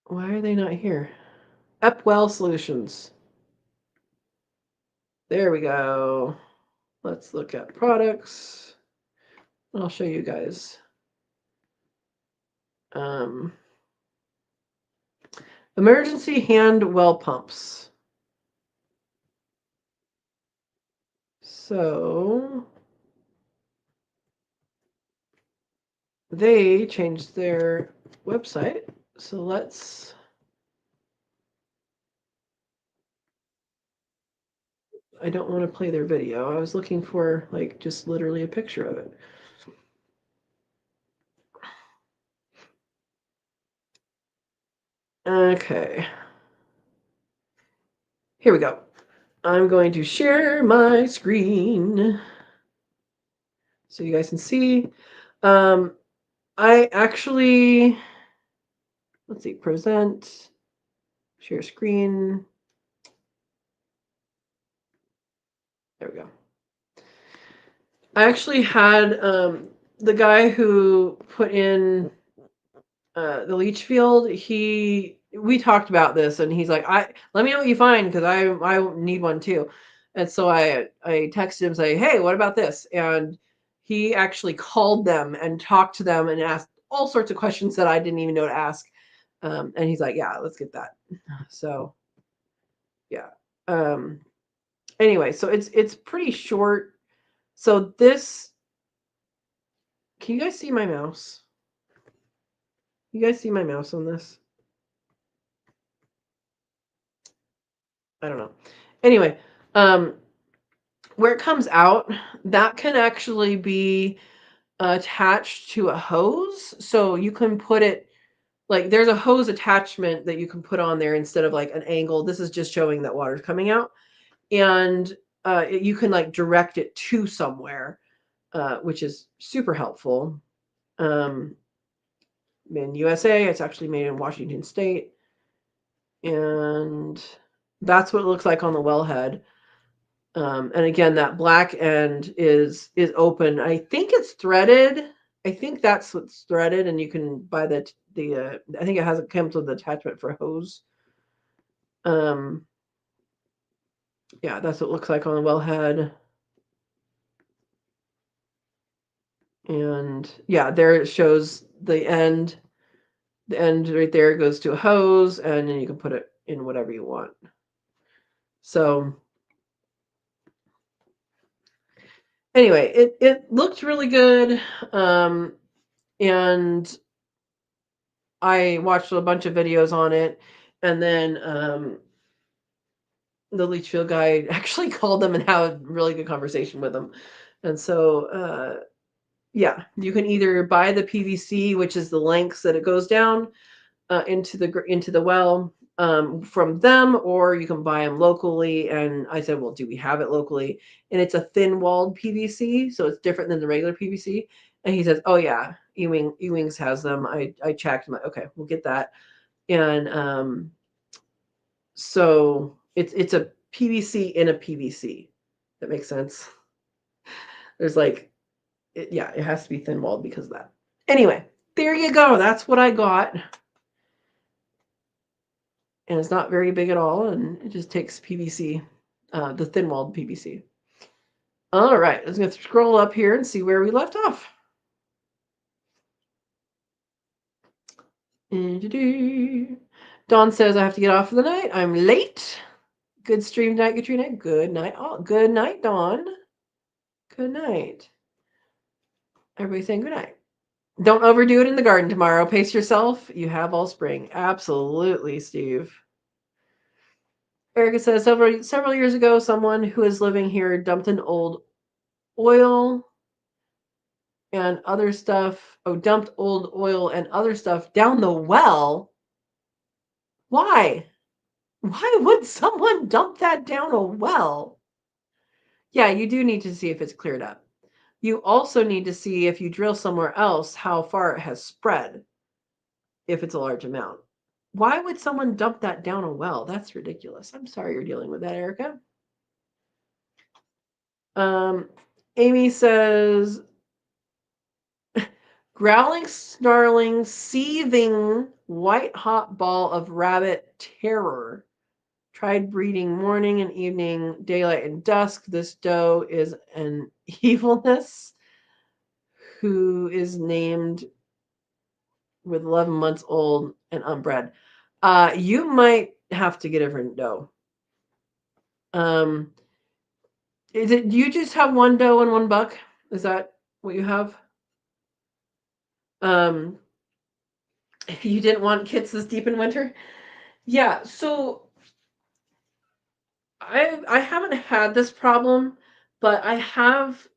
Why are they not here? Epwell Solutions. There we go. Let's look at products. I'll show you guys. Emergency hand well pumps. So they changed their website. So let's. I don't want to play their video. I was looking for like just literally a picture of it. Okay. Here we go. I'm going to share my screen so you guys can see. I actually, let's see, present, share screen. There we go. I actually had the guy who put in the leach field. We talked about this, and he's like, let me know what you find because I need one too. And so I texted him saying, hey, what about this? And he actually called them and talked to them and asked all sorts of questions that I didn't even know to ask. And he's like, yeah, let's get that. So yeah. Anyway, so it's pretty short. So this, can you guys see my mouse? You guys see my mouse on this? I don't know. Anyway, where it comes out, that can actually be attached to a hose. So you can put it, like there's a hose attachment that you can put on there instead of like an angle. This is just showing that water's coming out. And you can like direct it to somewhere, which is super helpful. In USA, it's actually made in Washington State. And that's what it looks like on the wellhead. And again, that black end is open. I think it's threaded. I think that's what's threaded, and you can buy the I think it comes with the attachment for a hose. Yeah, that's what it looks like on the wellhead. And yeah, there it shows the end. The end right there goes to a hose, and then you can put it in whatever you want. So anyway, it looked really good. And I watched a bunch of videos on it, and then the leach field guy actually called them and had a really good conversation with them. And so yeah, you can either buy the PVC, which is the lengths that it goes down into the well, from them, or you can buy them locally. And I said, well, do we have it locally? And it's a thin-walled PVC, so it's different than the regular PVC. And he says, oh yeah, Ewing's has them. I checked. I'm like, okay, we'll get that. And so it's a PVC in a PVC. That makes sense. There's like, yeah, it has to be thin-walled because of that. Anyway, there you go. That's what I got. And it's not very big at all, and it just takes PVC, the thin-walled PVC. All right, let's go scroll up here and see where we left off. Dawn says, I have to get off for the night. I'm late. Good stream tonight, Katrina. Good night. Oh, good night, Dawn. Good night. Everybody saying good night. Don't overdo it in the garden tomorrow. Pace yourself. You have all spring. Absolutely, Steve. Erica says, several years ago, someone who is living here dumped an old oil and other stuff. Oh, dumped old oil and other stuff down the well. Why? Why would someone dump that down a well? Yeah, you do need to see if it's cleared up. You also need to see if you drill somewhere else how far it has spread, if it's a large amount. Why would someone dump that down a well? That's ridiculous. I'm sorry you're dealing with that, Erica. Amy says, growling, snarling, seething, white-hot ball of rabbit terror. Tried breeding morning and evening, daylight and dusk. This doe is an evilness who is named with 11 months old and unbred. You might have to get a different doe. Do you just have one doe and one buck? Is that what you have? You didn't want kits this deep in winter? Yeah, so I haven't had this problem, but I have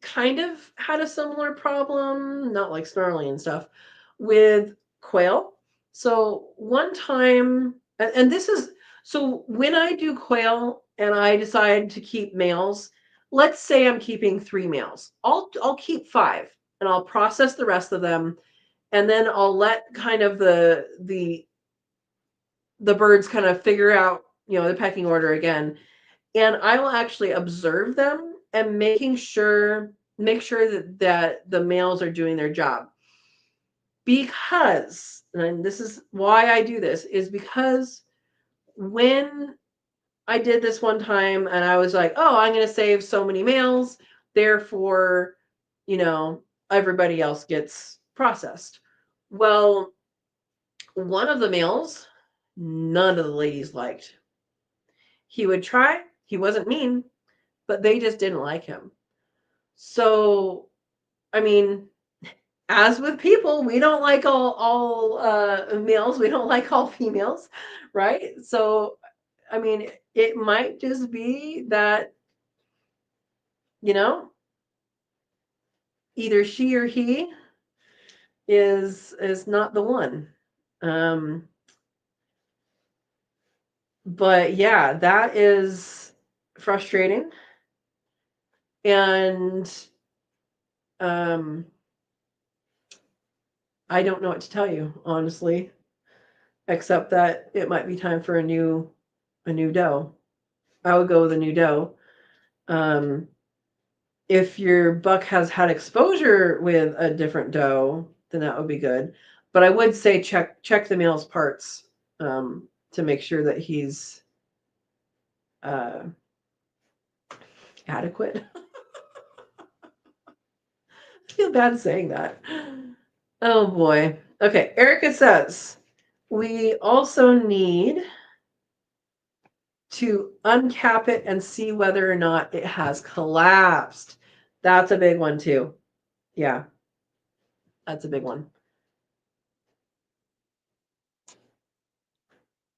kind of had a similar problem, not like snarling and stuff, with quail. So one time, and this is, so when I do quail and I decide to keep males, let's say I'm keeping 3 males. I'll keep 5 and I'll process the rest of them, and then I'll let kind of the birds kind of figure out, the pecking order again. And I will actually observe them and make sure that the males are doing their job. Because, and this is why I do this, is because when I did this one time and I was like, oh, I'm going to save so many males, therefore, everybody else gets processed. Well, one of the males, none of the ladies liked. He would try, He wasn't mean, but they just didn't like him. So, I mean, as with people, we don't like all males. We don't like all females, right? So, I mean, it might just be that, you know, either she or he is not the one. Um, but yeah, that is frustrating. And um, I don't know what to tell you, honestly, except that it might be time for a new doe. I would go with a new doe. Um, if your buck has had exposure with a different doe, then that would be good. But I would say check the male's parts to make sure that he's uh, adequate. I feel bad saying that. Oh boy. Okay, Erica says we also need to uncap it and see whether or not it has collapsed. That's a big one too. Yeah, that's a big one.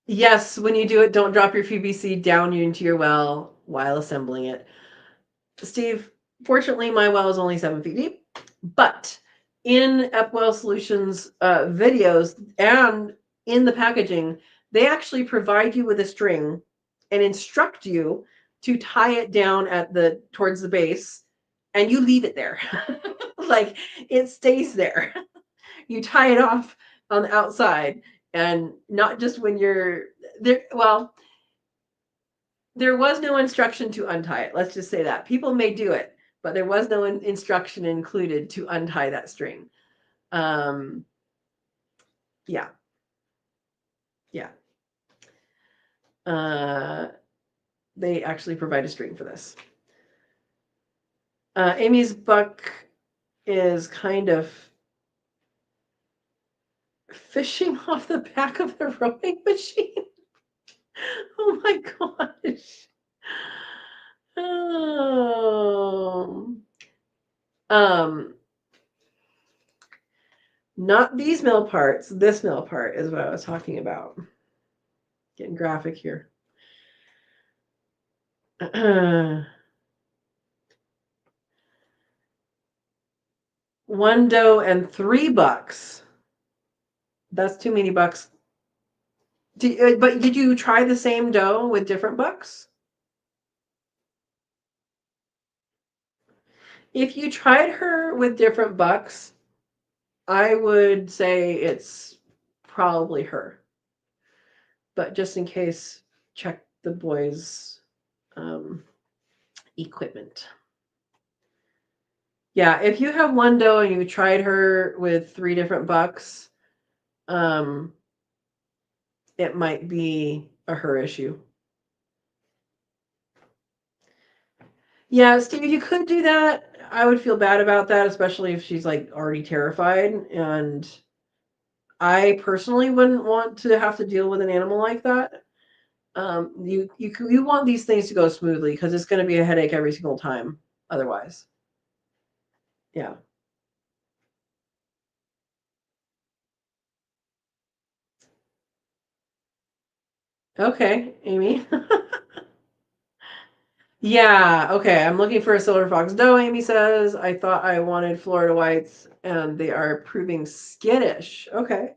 Yes, when you do it, don't drop your PVC down into your well while assembling it. Steve, fortunately, my well is only 7 feet deep, but in Epwell Solutions videos and in the packaging, they actually provide you with a string and instruct you to tie it down at towards the base, and you leave it there. Like it stays there. You tie it off on the outside, and not just when you're there. Well, there was no instruction to untie it. Let's just say that. People may do it, but there was no instruction included to untie that string. Um, yeah. Yeah. They actually provide a string for this. Amy's buck is kind of fishing off the back of the rowing machine. Oh my gosh. Oh. Not these mill parts. This mill part is what I was talking about. Getting graphic here. One doe and 3 bucks. That's too many bucks. But did you try the same doe with different bucks? If you tried her with different bucks, I would say it's probably her. But just in case, check the boys' equipment. Yeah, if you have one doe and you tried her with 3 different bucks, it might be a her issue. Yeah, Steve, you could do that. I would feel bad about that, especially if she's like already terrified. And I personally wouldn't want to have to deal with an animal like that. You want these things to go smoothly because it's going to be a headache every single time otherwise. Yeah. Okay, Amy. Yeah, okay. I'm looking for a silver fox doe, Amy says. I thought I wanted Florida whites and they are proving skittish. Okay.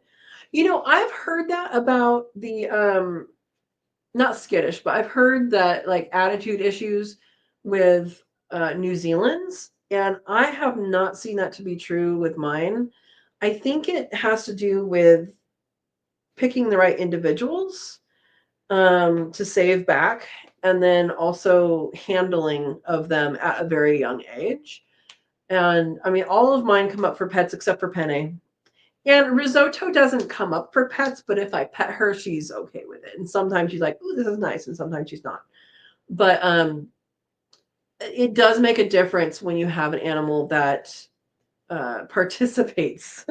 You know, I've heard that about the not skittish, but I've heard that like attitude issues with New Zealand's, and I have not seen that to be true with mine. I think it has to do with picking the right individuals to save back, and then also handling of them at a very young age. And I mean, all of mine come up for pets except for Penne. And risotto doesn't come up for pets, but if I pet her, she's okay with it. And sometimes she's like, "Ooh, this is nice," and sometimes she's not. But it does make a difference when you have an animal that participates.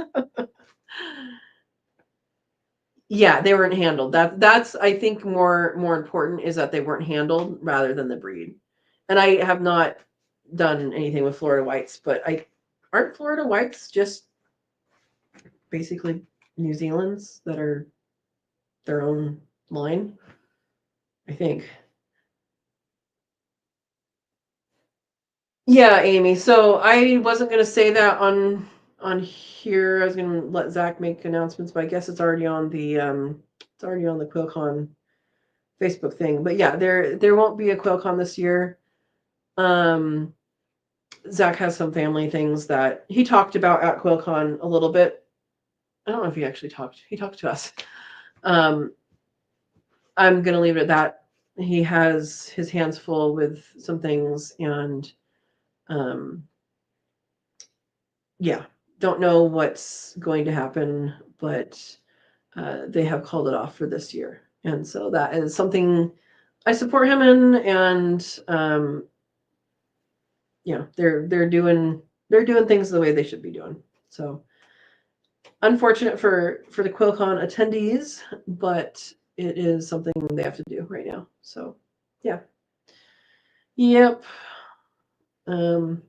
Yeah, they weren't handled. That's I think more important is that they weren't handled rather than the breed. And I have not done anything with Florida whites, but aren't Florida whites just basically New Zealand's that are their own line? I think. Yeah, Amy. So I wasn't gonna say that on here. I was gonna let Zach make announcements, but I guess it's already on the QuailCon Facebook thing. But yeah, there won't be a QuailCon this year. Um, Zach has some family things that he talked about at QuailCon a little bit. I don't know if he actually talked. He talked to us. Um, I'm gonna leave it at that. He has his hands full with some things, and um, yeah, don't know what's going to happen, but they have called it off for this year, and so that is something I support him in, and they're doing things the way they should be doing. So unfortunate for the QuailCon attendees, but it is something they have to do right now. So yeah, yep. And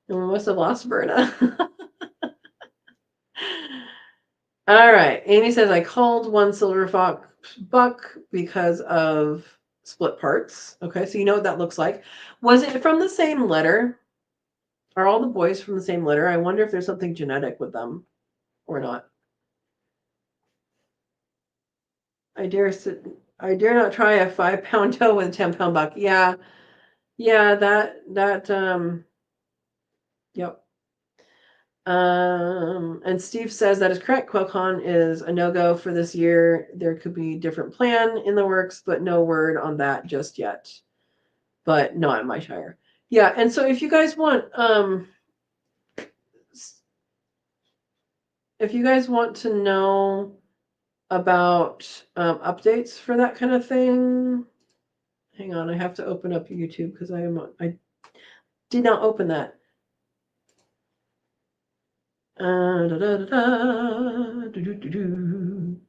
we must have lost Berna. All right. Amy says, I called one silver fox buck because of split parts. Okay, so you know what that looks like. Was it from the same litter? Are all the boys from the same litter? I wonder if there's something genetic with them or not. I dare not try a 5-pound doe with a 10-pound buck. Yeah. Yeah, yep. And Steve says that is correct. QuailCon is a no-go for this year. There could be different plan in the works, but no word on that just yet. But not in my shire. Yeah, and so if you guys want to know about updates for that kind of thing, hang on, I have to open up YouTube because I did not open that. Da, da, da, da, do, do, do, do.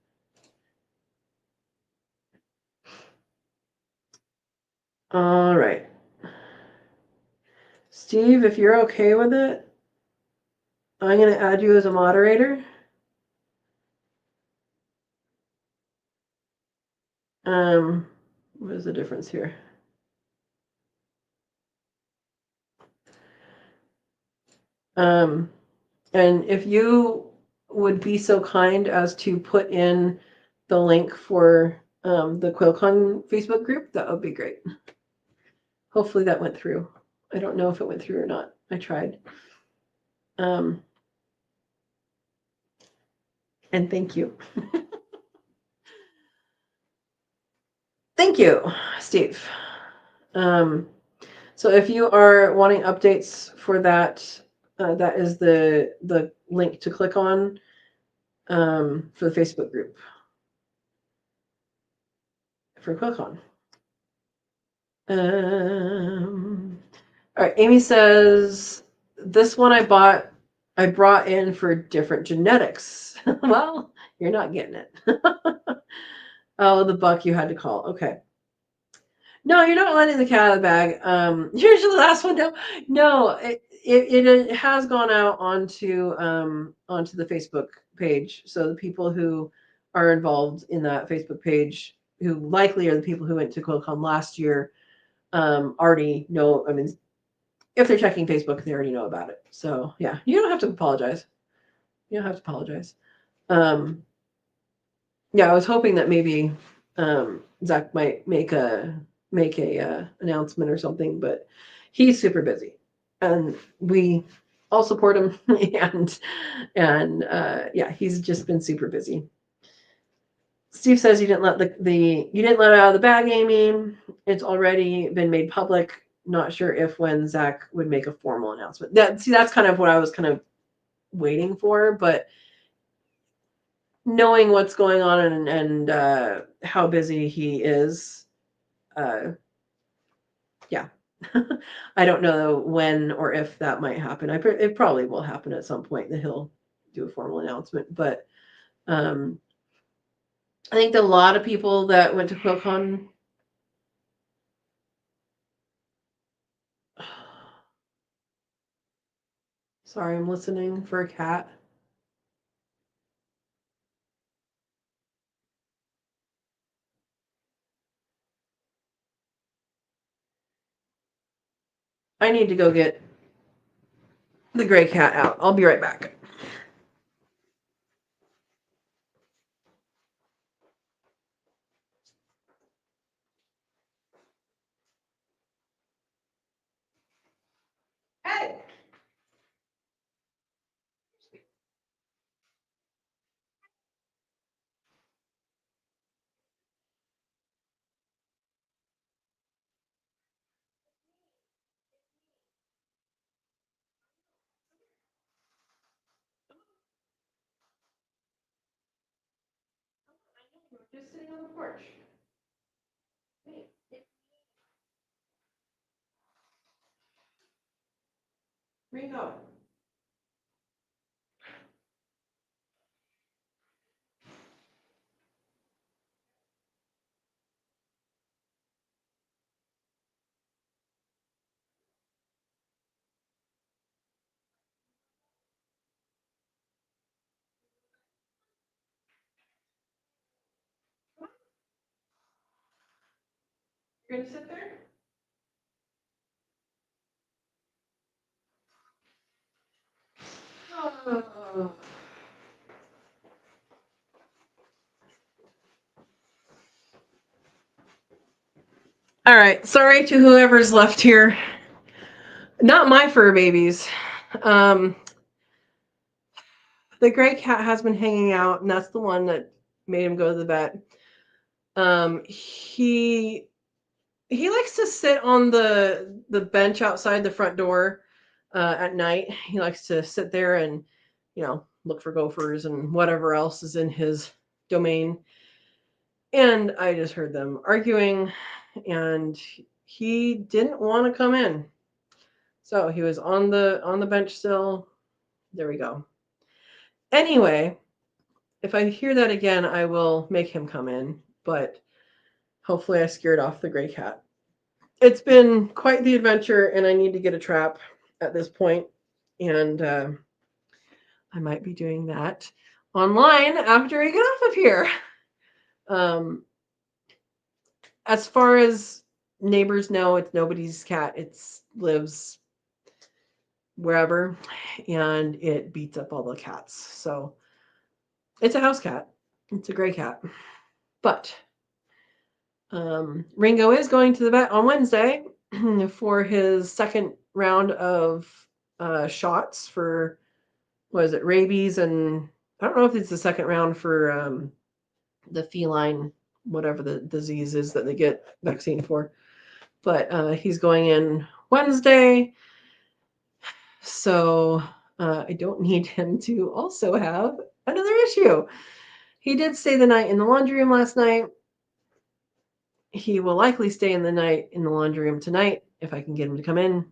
All right. Steve, if you're okay with it, I'm going to add you as a moderator. What is the difference here? And if you would be so kind as to put in the link for the QuailCon Facebook group, that would be great. Hopefully that went through. I don't know if it went through or not. I tried. And thank you. Thank you, Steve. So if you are wanting updates for that, that is the link to click on for the Facebook group for QuailCon. All right, Amy says, this one I brought in for different genetics. Well, you're not getting it. Oh, the buck you had to call. Okay. No, you're not letting the cat out of the bag. Usually the last one. No, it has gone out onto the Facebook page. So the people who are involved in that Facebook page, who likely are the people who went to QuailCon last year, already know. I mean, if they're checking Facebook, they already know about it. So yeah, you don't have to apologize. You don't have to apologize. Yeah, I was hoping that maybe Zach might make a announcement or something, but he's super busy, and we all support him. and yeah, he's just been super busy. Steve says you didn't let you didn't let it out of the bag, Amy. It's already been made public. Not sure if when Zach would make a formal announcement. That's kind of what I was kind of waiting for, but knowing what's going on and how busy he is, yeah. I don't know when or if that might happen. It probably will happen at some point that he'll do a formal announcement, but I think that a lot of people that went to QuailCon. Sorry, I'm listening for a cat. I need to go get the gray cat out. I'll be right back. Hey! Just sitting on the porch. Hey. Ringo. You're gonna sit there? Oh. All right. Sorry to whoever's left here. Not my fur babies. Um, the gray cat has been hanging out, and that's the one that made him go to the vet. He likes to sit on the bench outside the front door at night. He likes to sit there and look for gophers and whatever else is in his domain. And I just heard them arguing, and he didn't want to come in. So he was on the bench still. There we go. Anyway, if I hear that again, I will make him come in, but hopefully I scared off the gray cat. It's been quite the adventure, and I need to get a trap at this point, and I might be doing that online after I get off of here. As far as neighbors know, it's nobody's cat. It lives wherever, and it beats up all the cats. So it's a house cat. It's a gray cat. But Ringo is going to the vet on Wednesday for his second round of shots for, what is it, rabies, and I don't know if it's the second round for the feline, whatever the disease is that they get vaccine for. But he's going in Wednesday, so I don't need him to also have another issue. He did stay the night in the laundry room last night. He will likely stay in the night in the laundry room tonight if I can get him to come in.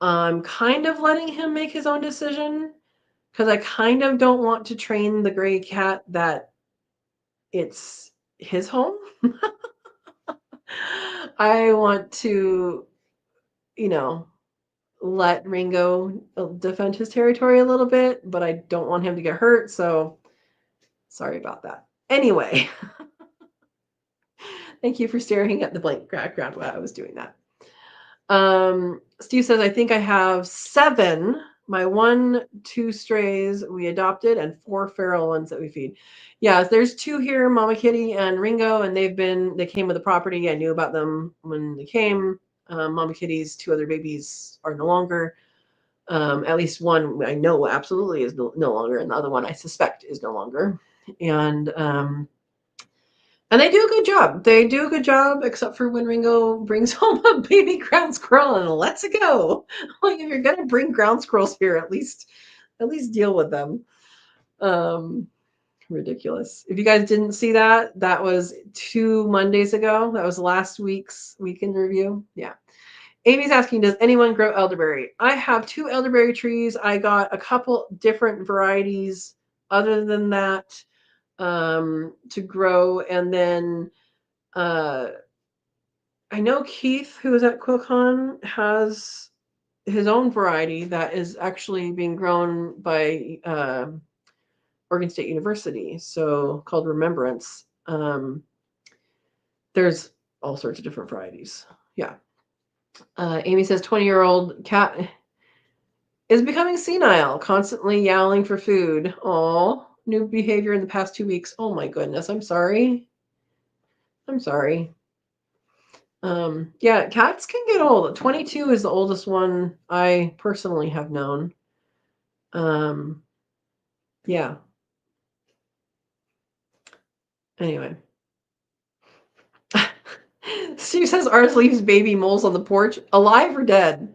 I'm kind of letting him make his own decision because I kind of don't want to train the gray cat that it's his home. I want to, let Ringo defend his territory a little bit, but I don't want him to get hurt. So sorry about that. Anyway, thank you for staring at the blank background while I was doing that. Steve says, I think I have 7. My 2 strays we adopted and 4 feral ones that we feed. Yeah, there's 2 here, Mama Kitty and Ringo, and they came with the property. I knew about them when they came. Mama Kitty's 2 other babies are no longer. At least one I know absolutely is no longer, and the other one I suspect is no longer. And they do a good job. They do a good job, except for when Ringo brings home a baby ground squirrel and lets it go. Like, if you're gonna bring ground squirrels here, at least deal with them. Ridiculous. If you guys didn't see that, that was 2 Mondays ago. That was last week's weekend review. Yeah. Amy's asking, does anyone grow elderberry? I have 2 elderberry trees. I got a couple different varieties other than that to grow. And then I know Keith, who is at QuilCon, has his own variety that is actually being grown by Oregon State University, so called Remembrance. There's all sorts of different varieties. Yeah. Amy says 20-year-old cat is becoming senile, constantly yowling for food. Oh, new behavior in the past 2 weeks. Oh my goodness, I'm sorry. I'm sorry. Yeah, cats can get old. 22 is the oldest one I personally have known. Yeah. Anyway. Steve says ours leaves baby moles on the porch, alive or dead.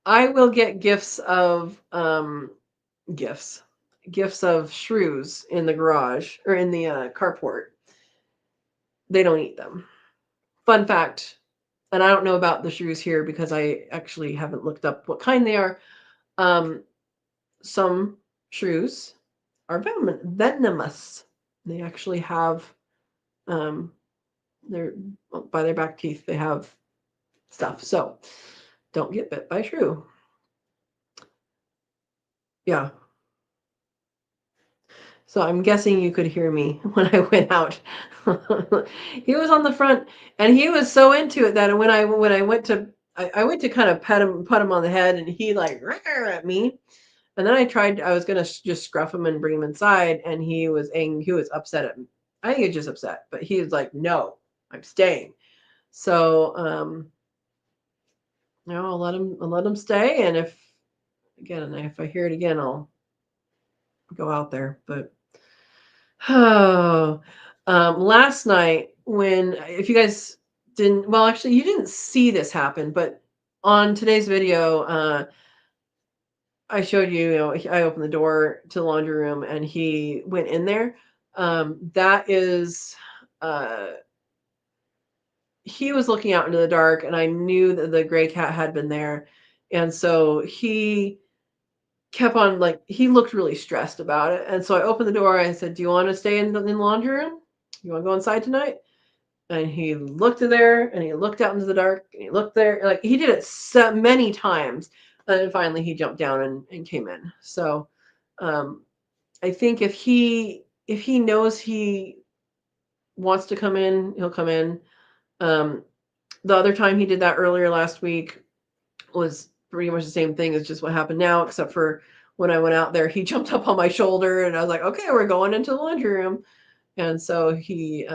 I will get gifts of shrews in the garage or in the carport. They don't eat them. Fun fact, and I don't know about the shrews here because I actually haven't looked up what kind they are. Some shrews are venomous. They actually have their by their back teeth they have stuff. So don't get bit by a shrew. Yeah. So I'm guessing you could hear me when I went out. He was on the front, and he was so into it that when I went to I went to kind of pet him on the head, and he like at me. And then I was gonna just scruff him and bring him inside, and he was angry. He was upset at me. I think he was just upset, but he was like, "No, I'm staying." So I'll let him stay, and if I hear it again, I'll go out there. But last night if you guys didn't, well, actually, you didn't see this happen, but on today's video, I showed you, I opened the door to the laundry room and he went in there. That is, he was looking out into the dark, and I knew that the gray cat had been there. And so he kept on, like, he looked really stressed about it. And so I opened the door. I said, "Do you want to stay in the laundry room? You want to go inside tonight?" And he looked in there, and he looked out into the dark, and he looked there. Like, he did it so many times. And then finally he jumped down and came in. So I think if he knows he wants to come in, he'll come in. The other time he did that earlier last week was pretty much the same thing as just what happened now, except for when I went out there, he jumped up on my shoulder, and I was like, "Okay, we're going into the laundry room." And so he,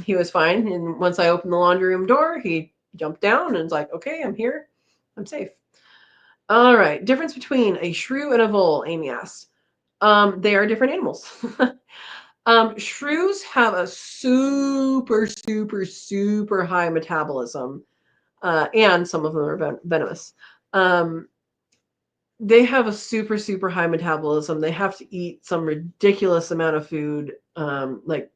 he was fine. And once I opened the laundry room door, he jumped down and was like, "Okay, I'm here. I'm safe." All right. Difference between a shrew and a vole, Amy asked. They are different animals. Shrews have a super, super, super high metabolism, and some of them are venomous. They have a super, super high metabolism. They have to eat some ridiculous amount of food, like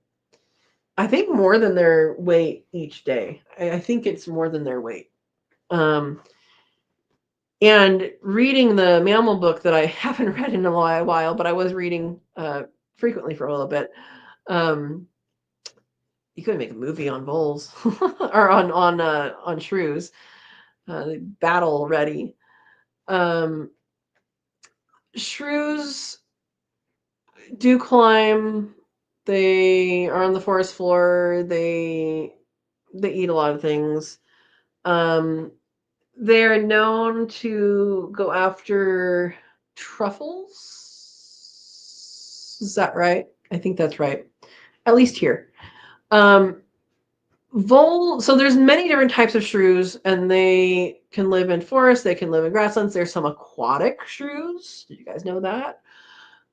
I think more than their weight each day. I think it's more than their weight. And reading the mammal book that I haven't read in a while, but I was reading frequently for a little bit. You could make a movie on voles or on shrews. Battle ready. Shrews do climb. They are on the forest floor. They eat a lot of things. They're known to go after truffles. Is that right? I think that's right. At least here. So there's many different types of shrews, and they can live in forests. They can live in grasslands. There's some aquatic shrews. Did you guys know that?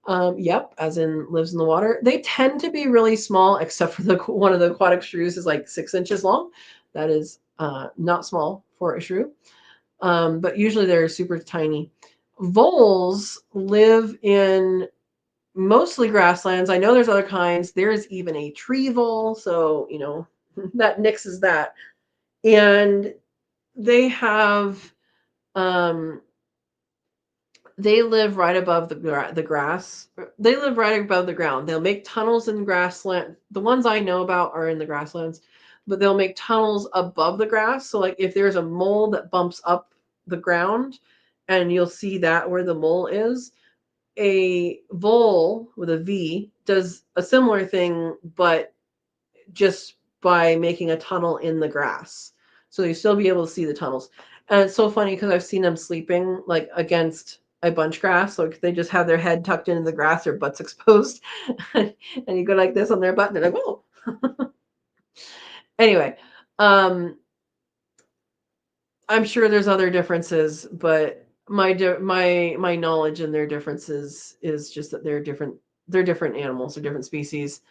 Yep, as in lives in the water. They tend to be really small, except for one of the aquatic shrews is like 6 inches long. That is not small for a shrew. But usually they're super tiny. Voles live in mostly grasslands. I know there's other kinds. There's even a tree vole, so that nixes that. And they have they live right above the grass. They live right above the ground. They'll make tunnels in grassland. The ones I know about are in the grasslands, but they'll make tunnels above the grass. So like if there's a mole that bumps up the ground, and you'll see that where the mole is, a vole with a V does a similar thing, but just by making a tunnel in the grass. So you still be able to see the tunnels. And it's so funny because I've seen them sleeping like against a bunch grass. Like they just have their head tucked into the grass, their butts exposed. And you go like this on their butt and they're like, oh. Anyway, I'm sure there's other differences, but my knowledge and their differences is just that they're different. They're different animals, they're different species.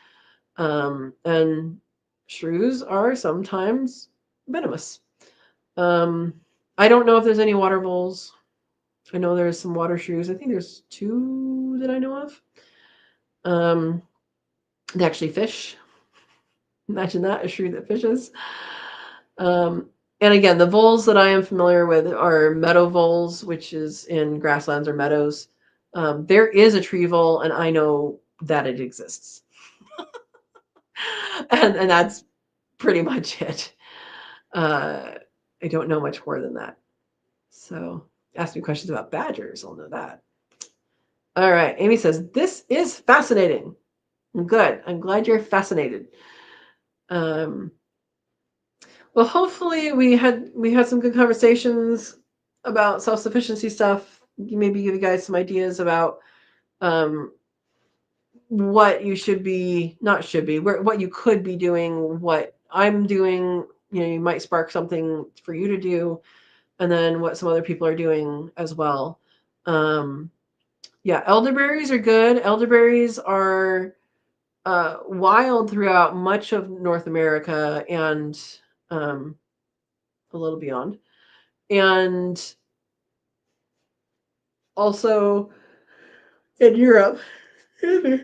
And shrews are sometimes venomous. Um, I don't know if there's any water voles. I know there's some water shrews. I think there's 2 that I know of. They actually fish. Imagine that, a shrew that fishes. And again, the voles that I am familiar with are meadow voles, which is in grasslands or meadows. There is a tree vole, and I know that it exists. And that's pretty much it. I don't know much more than that. So ask me questions about badgers, I'll know that. All right, Amy says, this is fascinating. Good. I'm glad you're fascinated. Well, hopefully we had some good conversations about self-sufficiency stuff. Maybe give you guys some ideas about what you should be, not should be, what you could be doing, what I'm doing. You might spark something for you to do, and then what some other people are doing as well. Yeah, elderberries are good. Elderberries are wild throughout much of North America and a little beyond. And also in Europe. And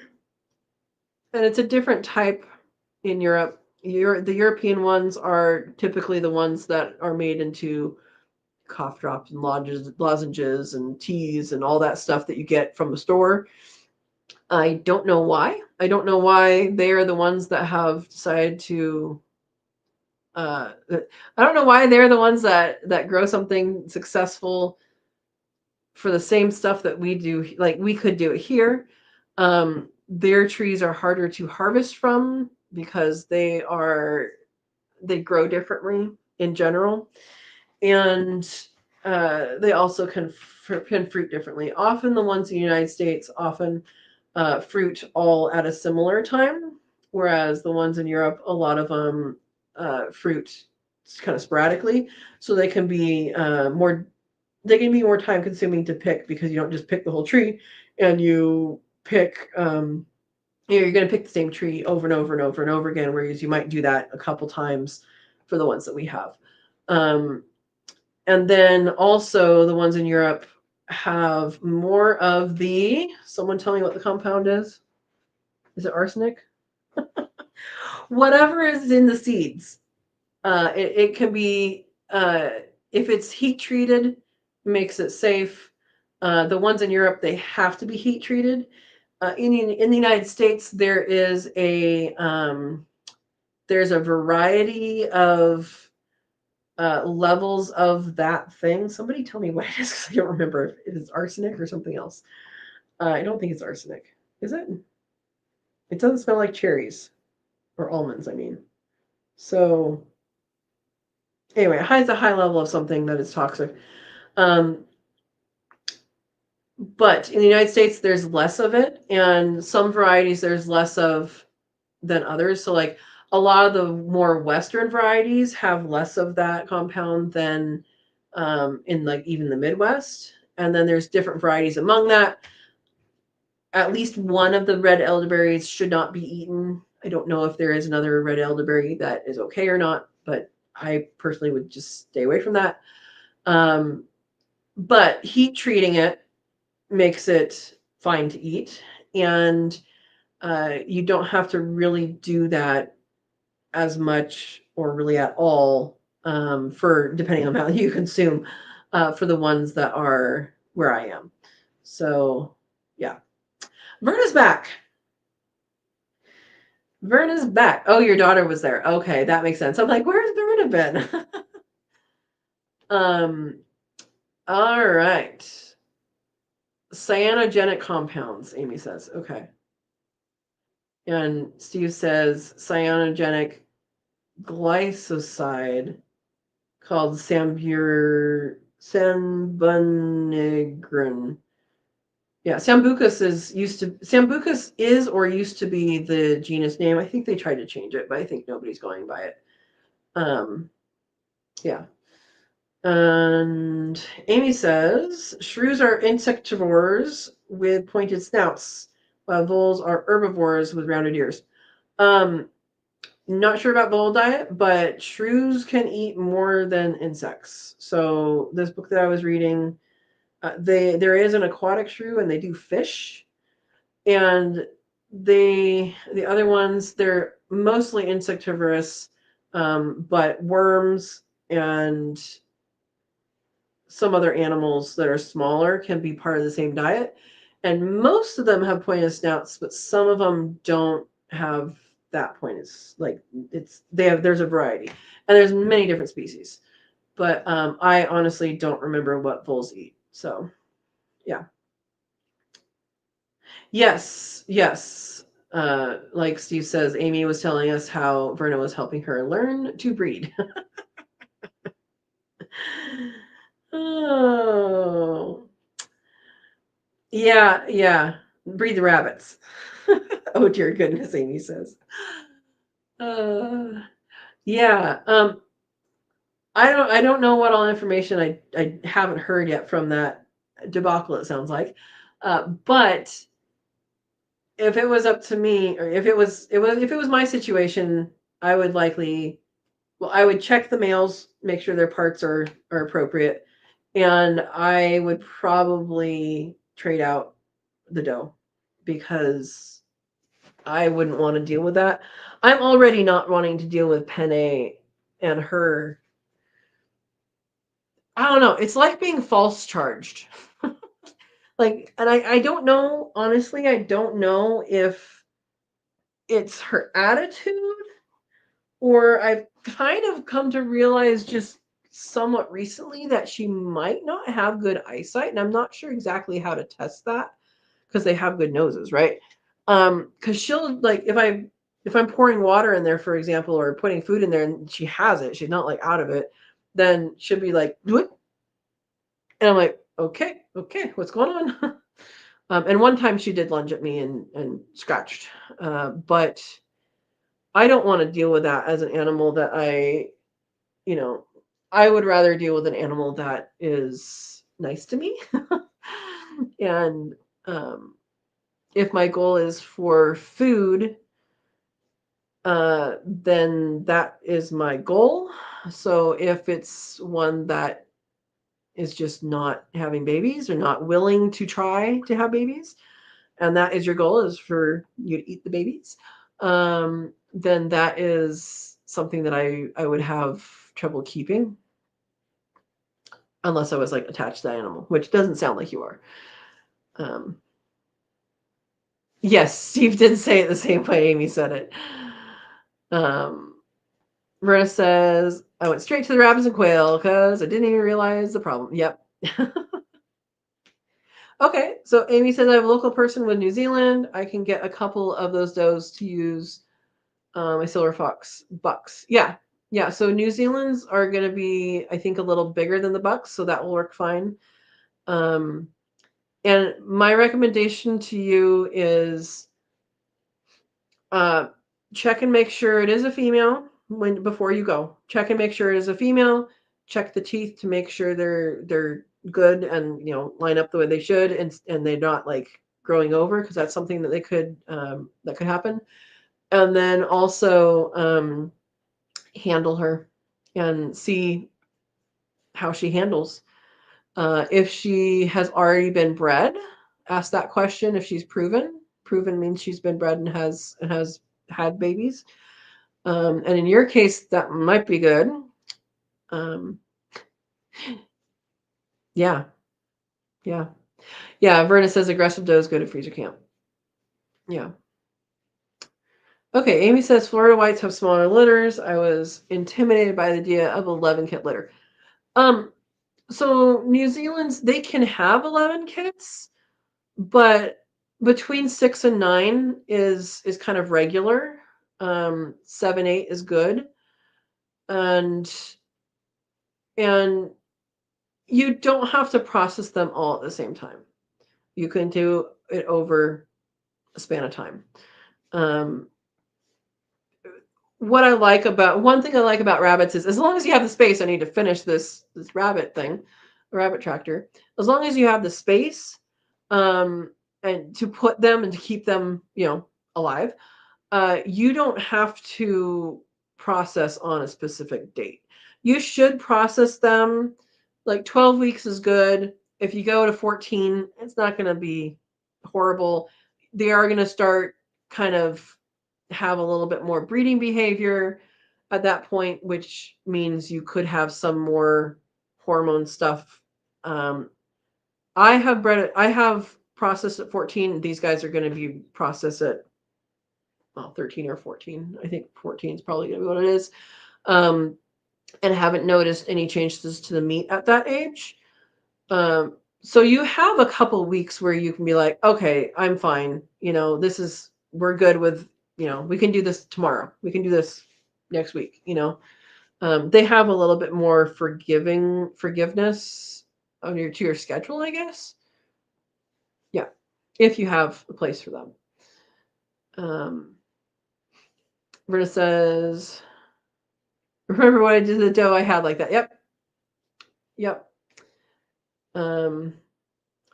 it's a different type in Europe. The European ones are typically the ones that are made into cough drops and lozenges and teas and all that stuff that you get from the store. I don't know why. I don't know why they are the ones that have decided to. I don't know why they're the ones that grow something successful for the same stuff that we do. Like we could do it here. Their trees are harder to harvest from because they grow differently in general, and they also can fruit differently. Often the ones in the United States fruit all at a similar time, whereas the ones in Europe, a lot of them fruit kind of sporadically, so they can be more time consuming to pick because you don't just pick the whole tree, and you pick you're going to pick the same tree over and over and over and over again, whereas you might do that a couple times for the ones that we have. And then also the ones in Europe have more of someone tell me what the compound is. Is it arsenic? Whatever is in the seeds. It can be, if it's heat treated, makes it safe. The ones in Europe, they have to be heat treated. In the United States, there's a variety of levels of that thing. Somebody tell me what it is, because I don't remember if it is arsenic or something else. I don't think it's arsenic. Is it? It doesn't smell like cherries or almonds, I mean. So anyway, it has a high level of something that is toxic. But in the United States, there's less of it, and some varieties there's less of than others. So like a lot of the more Western varieties have less of that compound than in like even the Midwest. And then there's different varieties among that. At least one of the red elderberries should not be eaten. I don't know if there is another red elderberry that is okay or not, but I personally would just stay away from that. But heat treating it makes it fine to eat. And you don't have to really do that as much or really at all for depending on how you consume for the ones that are where I am. So, yeah. Verna's back. Verna's back. Oh, your daughter was there. Okay, that makes sense. I'm like, where's Verna been? All right. Cyanogenic compounds, Amy says. Okay. And Steve says cyanogenic glycoside called sambunigrin. Yeah, Sambucus is or used to be the genus name. I think they tried to change it, but I think nobody's going by it. Yeah. And Amy says shrews are insectivores with pointed snouts, while voles are herbivores with rounded ears. Not sure about vole diet, but shrews can eat more than insects. So this book that I was reading, there is an aquatic shrew and they do fish, and the other ones they're mostly insectivorous, but worms and some other animals that are smaller can be part of the same diet. And most of them have pointed snouts, but some of them don't have that point. It's like there's a variety, and there's many different species. But I honestly don't remember what voles eat. So yeah. Yes. Like Steve says, Amy was telling us how Verna was helping her learn to breed. Oh. Yeah. Breed the rabbits. Oh dear goodness, Amy says. Uh, yeah. I don't know what all information I haven't heard yet from that debacle, it sounds like. But if it was up to me, or if it was my situation, I would I would check the males, make sure their parts are appropriate, and I would probably trade out the doe because I wouldn't want to deal with that. I'm already not wanting to deal with Penne and her. I don't know. It's like being false charged. Like, and I don't know, honestly, I don't know if it's her attitude, or I've kind of come to realize just somewhat recently that she might not have good eyesight. And I'm not sure exactly how to test that because they have good noses, right? Because she'll, like, if I'm pouring water in there, for example, or putting food in there and she has it, she's not like out of it, then she'll be like, "What?" And I'm like, okay, what's going on? And one time she did lunge at me and scratched. But I don't want to deal with that as an animal that you know, I would rather deal with an animal that is nice to me. And if my goal is for food, then that is my goal. So if it's one that is just not having babies or not willing to try to have babies, and that is your goal, is for you to eat the babies, then that is something that I would have trouble keeping unless I was like attached to the animal, which doesn't sound like you are. Yes, Steve did say it the same way Amy said it. Verna says, I went straight to the rabbits and quail because I didn't even realize the problem. Yep. Okay, so Amy says, I have a local person with New Zealand. I can get a couple of those does to use my silver fox bucks. Yeah. So New Zealand's are going to be, I think, a little bigger than the bucks, so that will work fine. And my recommendation to you is check and make sure it is a female before you go. Check and make sure it is a female. Check the teeth to make sure they're good and line up the way they should, and they're not like growing over, because that's something that could happen. And then also handle her and see how she handles. If she has already been bred, ask that question. If she's proven means she's been bred and has had babies. And in your case, that might be good. Yeah. Yeah, Verna says aggressive does go to freezer camp. Yeah. Okay, Amy says Florida whites have smaller litters. I was intimidated by the idea of 11 kit litter. So New Zealand's, they can have 11 kits, but between 6 and 9 is kind of regular. 7, 8 is good. And you don't have to process them all at the same time. You can do it over a span of time. Um, one thing I like about rabbits is, as long as you have the space, I need to finish this rabbit thing, the rabbit tractor. As long as you have the space, and to put them and to keep them, alive, you don't have to process on a specific date. You should process them like 12 weeks is good. If you go to 14, it's not going to be horrible. They are going to start kind of have a little bit more breeding behavior at that point, which means you could have some more hormone stuff. I have processed at 14. These guys are going to be processed at 13 or 14. I think 14 is probably going to be what it is. And haven't noticed any changes to the meat at that age. So you have a couple weeks where you can be like, okay, I'm fine. We're good with, we can do this tomorrow. We can do this next week. They have a little bit more forgiveness to your schedule, I guess. Yeah, if you have a place for them. Verna says, remember what I did to the doe I had like that? Yep.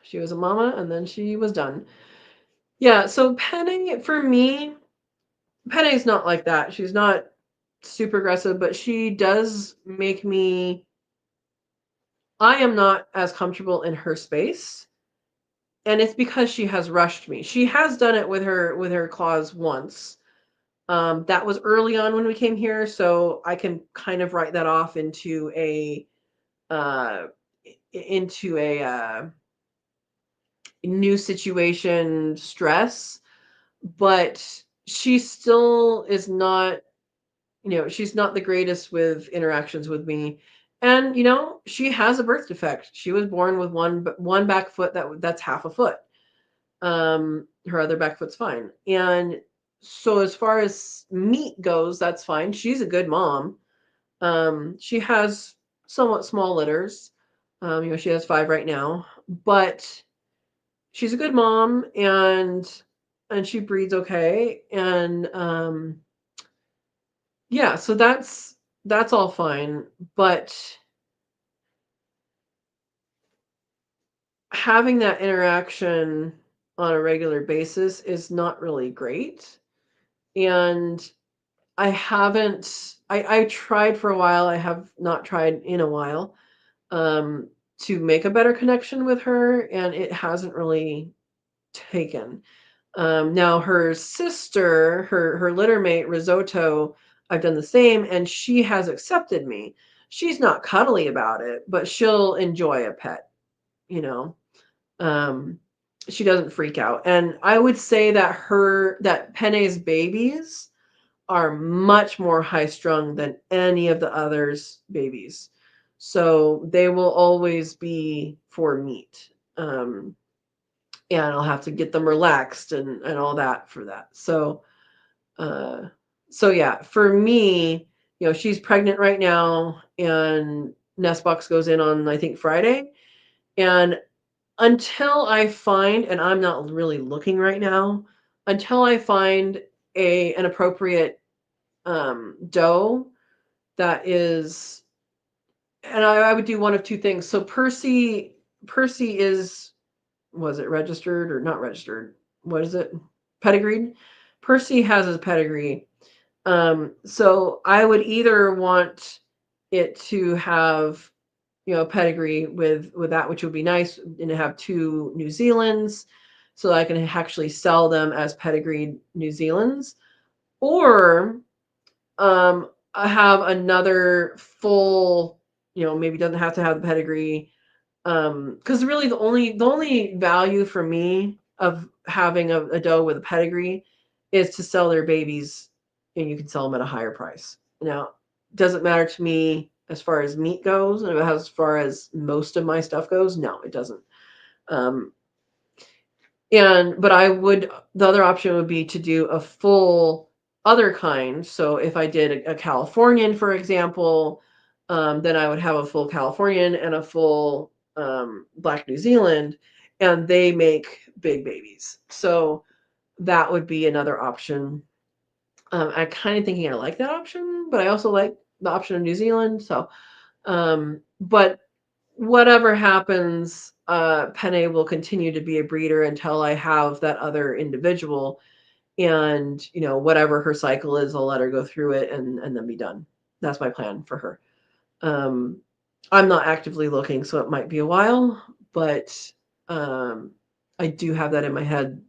She was a mama and then she was done. Yeah, so Penny, for me, Penny's not like that. She's not super aggressive, but she does make me, I am not as comfortable in her space. And it's because she has rushed me. She has done it with her claws once. That was early on when we came here, so I can kind of write that off into a new situation stress. But she still is not, she's not the greatest with interactions with me. And she has a birth defect. She was born with one back foot that's half a foot. Her other back foot's fine. And so as far as meat goes, that's fine. She's a good mom. She has somewhat small litters. She has 5 right now, but she's a good mom, and she breeds okay. And yeah, so that's all fine. But having that interaction on a regular basis is not really great. And I tried for a while. I have not tried in a while, to make a better connection with her, and it hasn't really taken. Now her sister, her littermate Risotto, I've done the same, and she has accepted me. She's not cuddly about it, but she'll enjoy a pet, you know. Um, she doesn't freak out. And I would say that Penne's babies are much more high strung than any of the others' babies. So they will always be for meat. And I'll have to get them relaxed and all that for that. Uh, so yeah, for me, she's pregnant right now, and nest box goes in on, I think, Friday. And until I find, and I'm not really looking right now, until I find an appropriate doe that is, and I would do one of two things. So Percy is, was it registered or not registered? What is it? Pedigreed. Percy has his pedigree. So I would either want it to have, pedigree with that, which would be nice, and to have 2 New Zealands, so I can actually sell them as pedigreed New Zealands, or I have another full, maybe doesn't have to have the pedigree, Because really the only value for me of having a doe with a pedigree is to sell their babies, and you can sell them at a higher price. Now, doesn't matter to me as far as meat goes, and as far as most of my stuff goes. No, it doesn't. Um, but the other option would be to do a full other kind. So if I did a Californian, for example, then I would have a full Californian and a full Black New Zealand, and they make big babies. So that would be another option. I'm kind of thinking I like that option, but I also like the option of New Zealand. So, but whatever happens, Penne will continue to be a breeder until I have that other individual. And, whatever her cycle is, I'll let her go through it and then be done. That's my plan for her. I'm not actively looking, so it might be a while, but I do have that in my head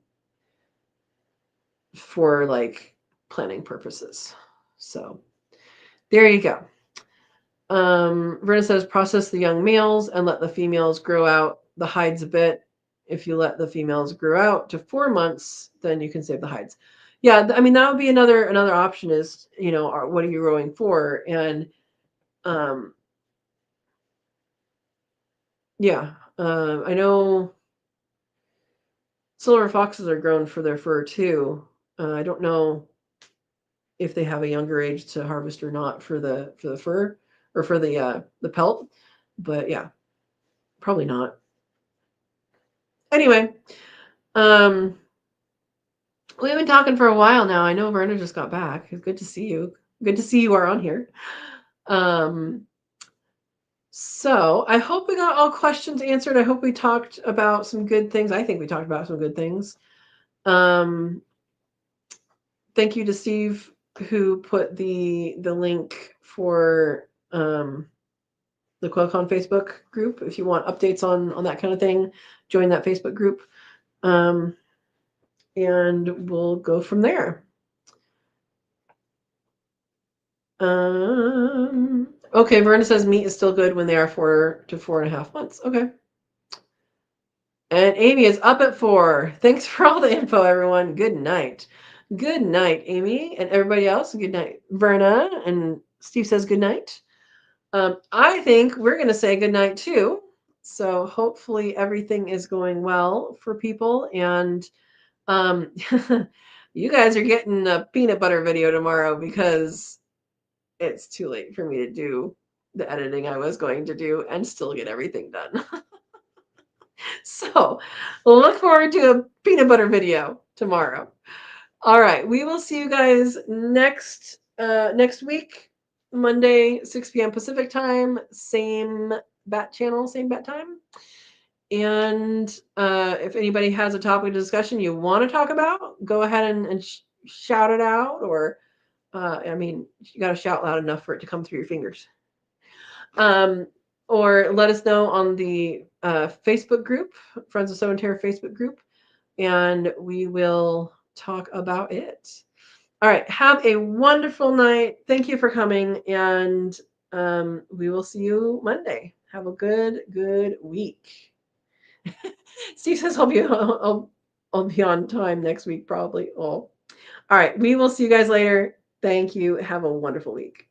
for like planning purposes. So there you go. Verna says process the young males and let the females grow out the hides a bit. If you let the females grow out to 4 months, then you can save the hides. Yeah, I mean that would be another option is, what are you growing for? And yeah, I know silver foxes are grown for their fur too. I don't know if they have a younger age to harvest or not for the fur or for the pelt, but yeah, probably not. Anyway, we've been talking for a while now. I know Verna just got back. It's good to see you. Good to see you are on here. So I hope we got all questions answered. I hope we talked about some good things. I think we talked about some good things. Thank you to Steve who put the link for the QuailCon Facebook group. If you want updates on that kind of thing, join that Facebook group. And we'll go from there. Okay, Verna says meat is still good when they are 4 to 4.5 months. Okay. And Amy is up at 4. Thanks for all the info, everyone. Good night. Good night, Amy, and everybody else. Good night, Verna. And Steve says good night. I think we're going to say good night too. So hopefully everything is going well for people. And you guys are getting a peanut butter video tomorrow because it's too late for me to do the editing I was going to do and still get everything done. So look forward to a peanut butter video tomorrow. All right. We will see you guys next week, Monday, 6 p.m. Pacific time, same bat channel, same bat time. And if anybody has a topic of discussion you want to talk about, go ahead and shout it out. Or, you got to shout loud enough for it to come through your fingers. Or let us know on the Facebook group, Friends of Sow and Tare Facebook group, and we will talk about it. All right. Have a wonderful night. Thank you for coming, and we will see you Monday. Have a good week. Steve says I'll be on time next week, probably. Oh. All right. We will see you guys later. Thank you. Have a wonderful week.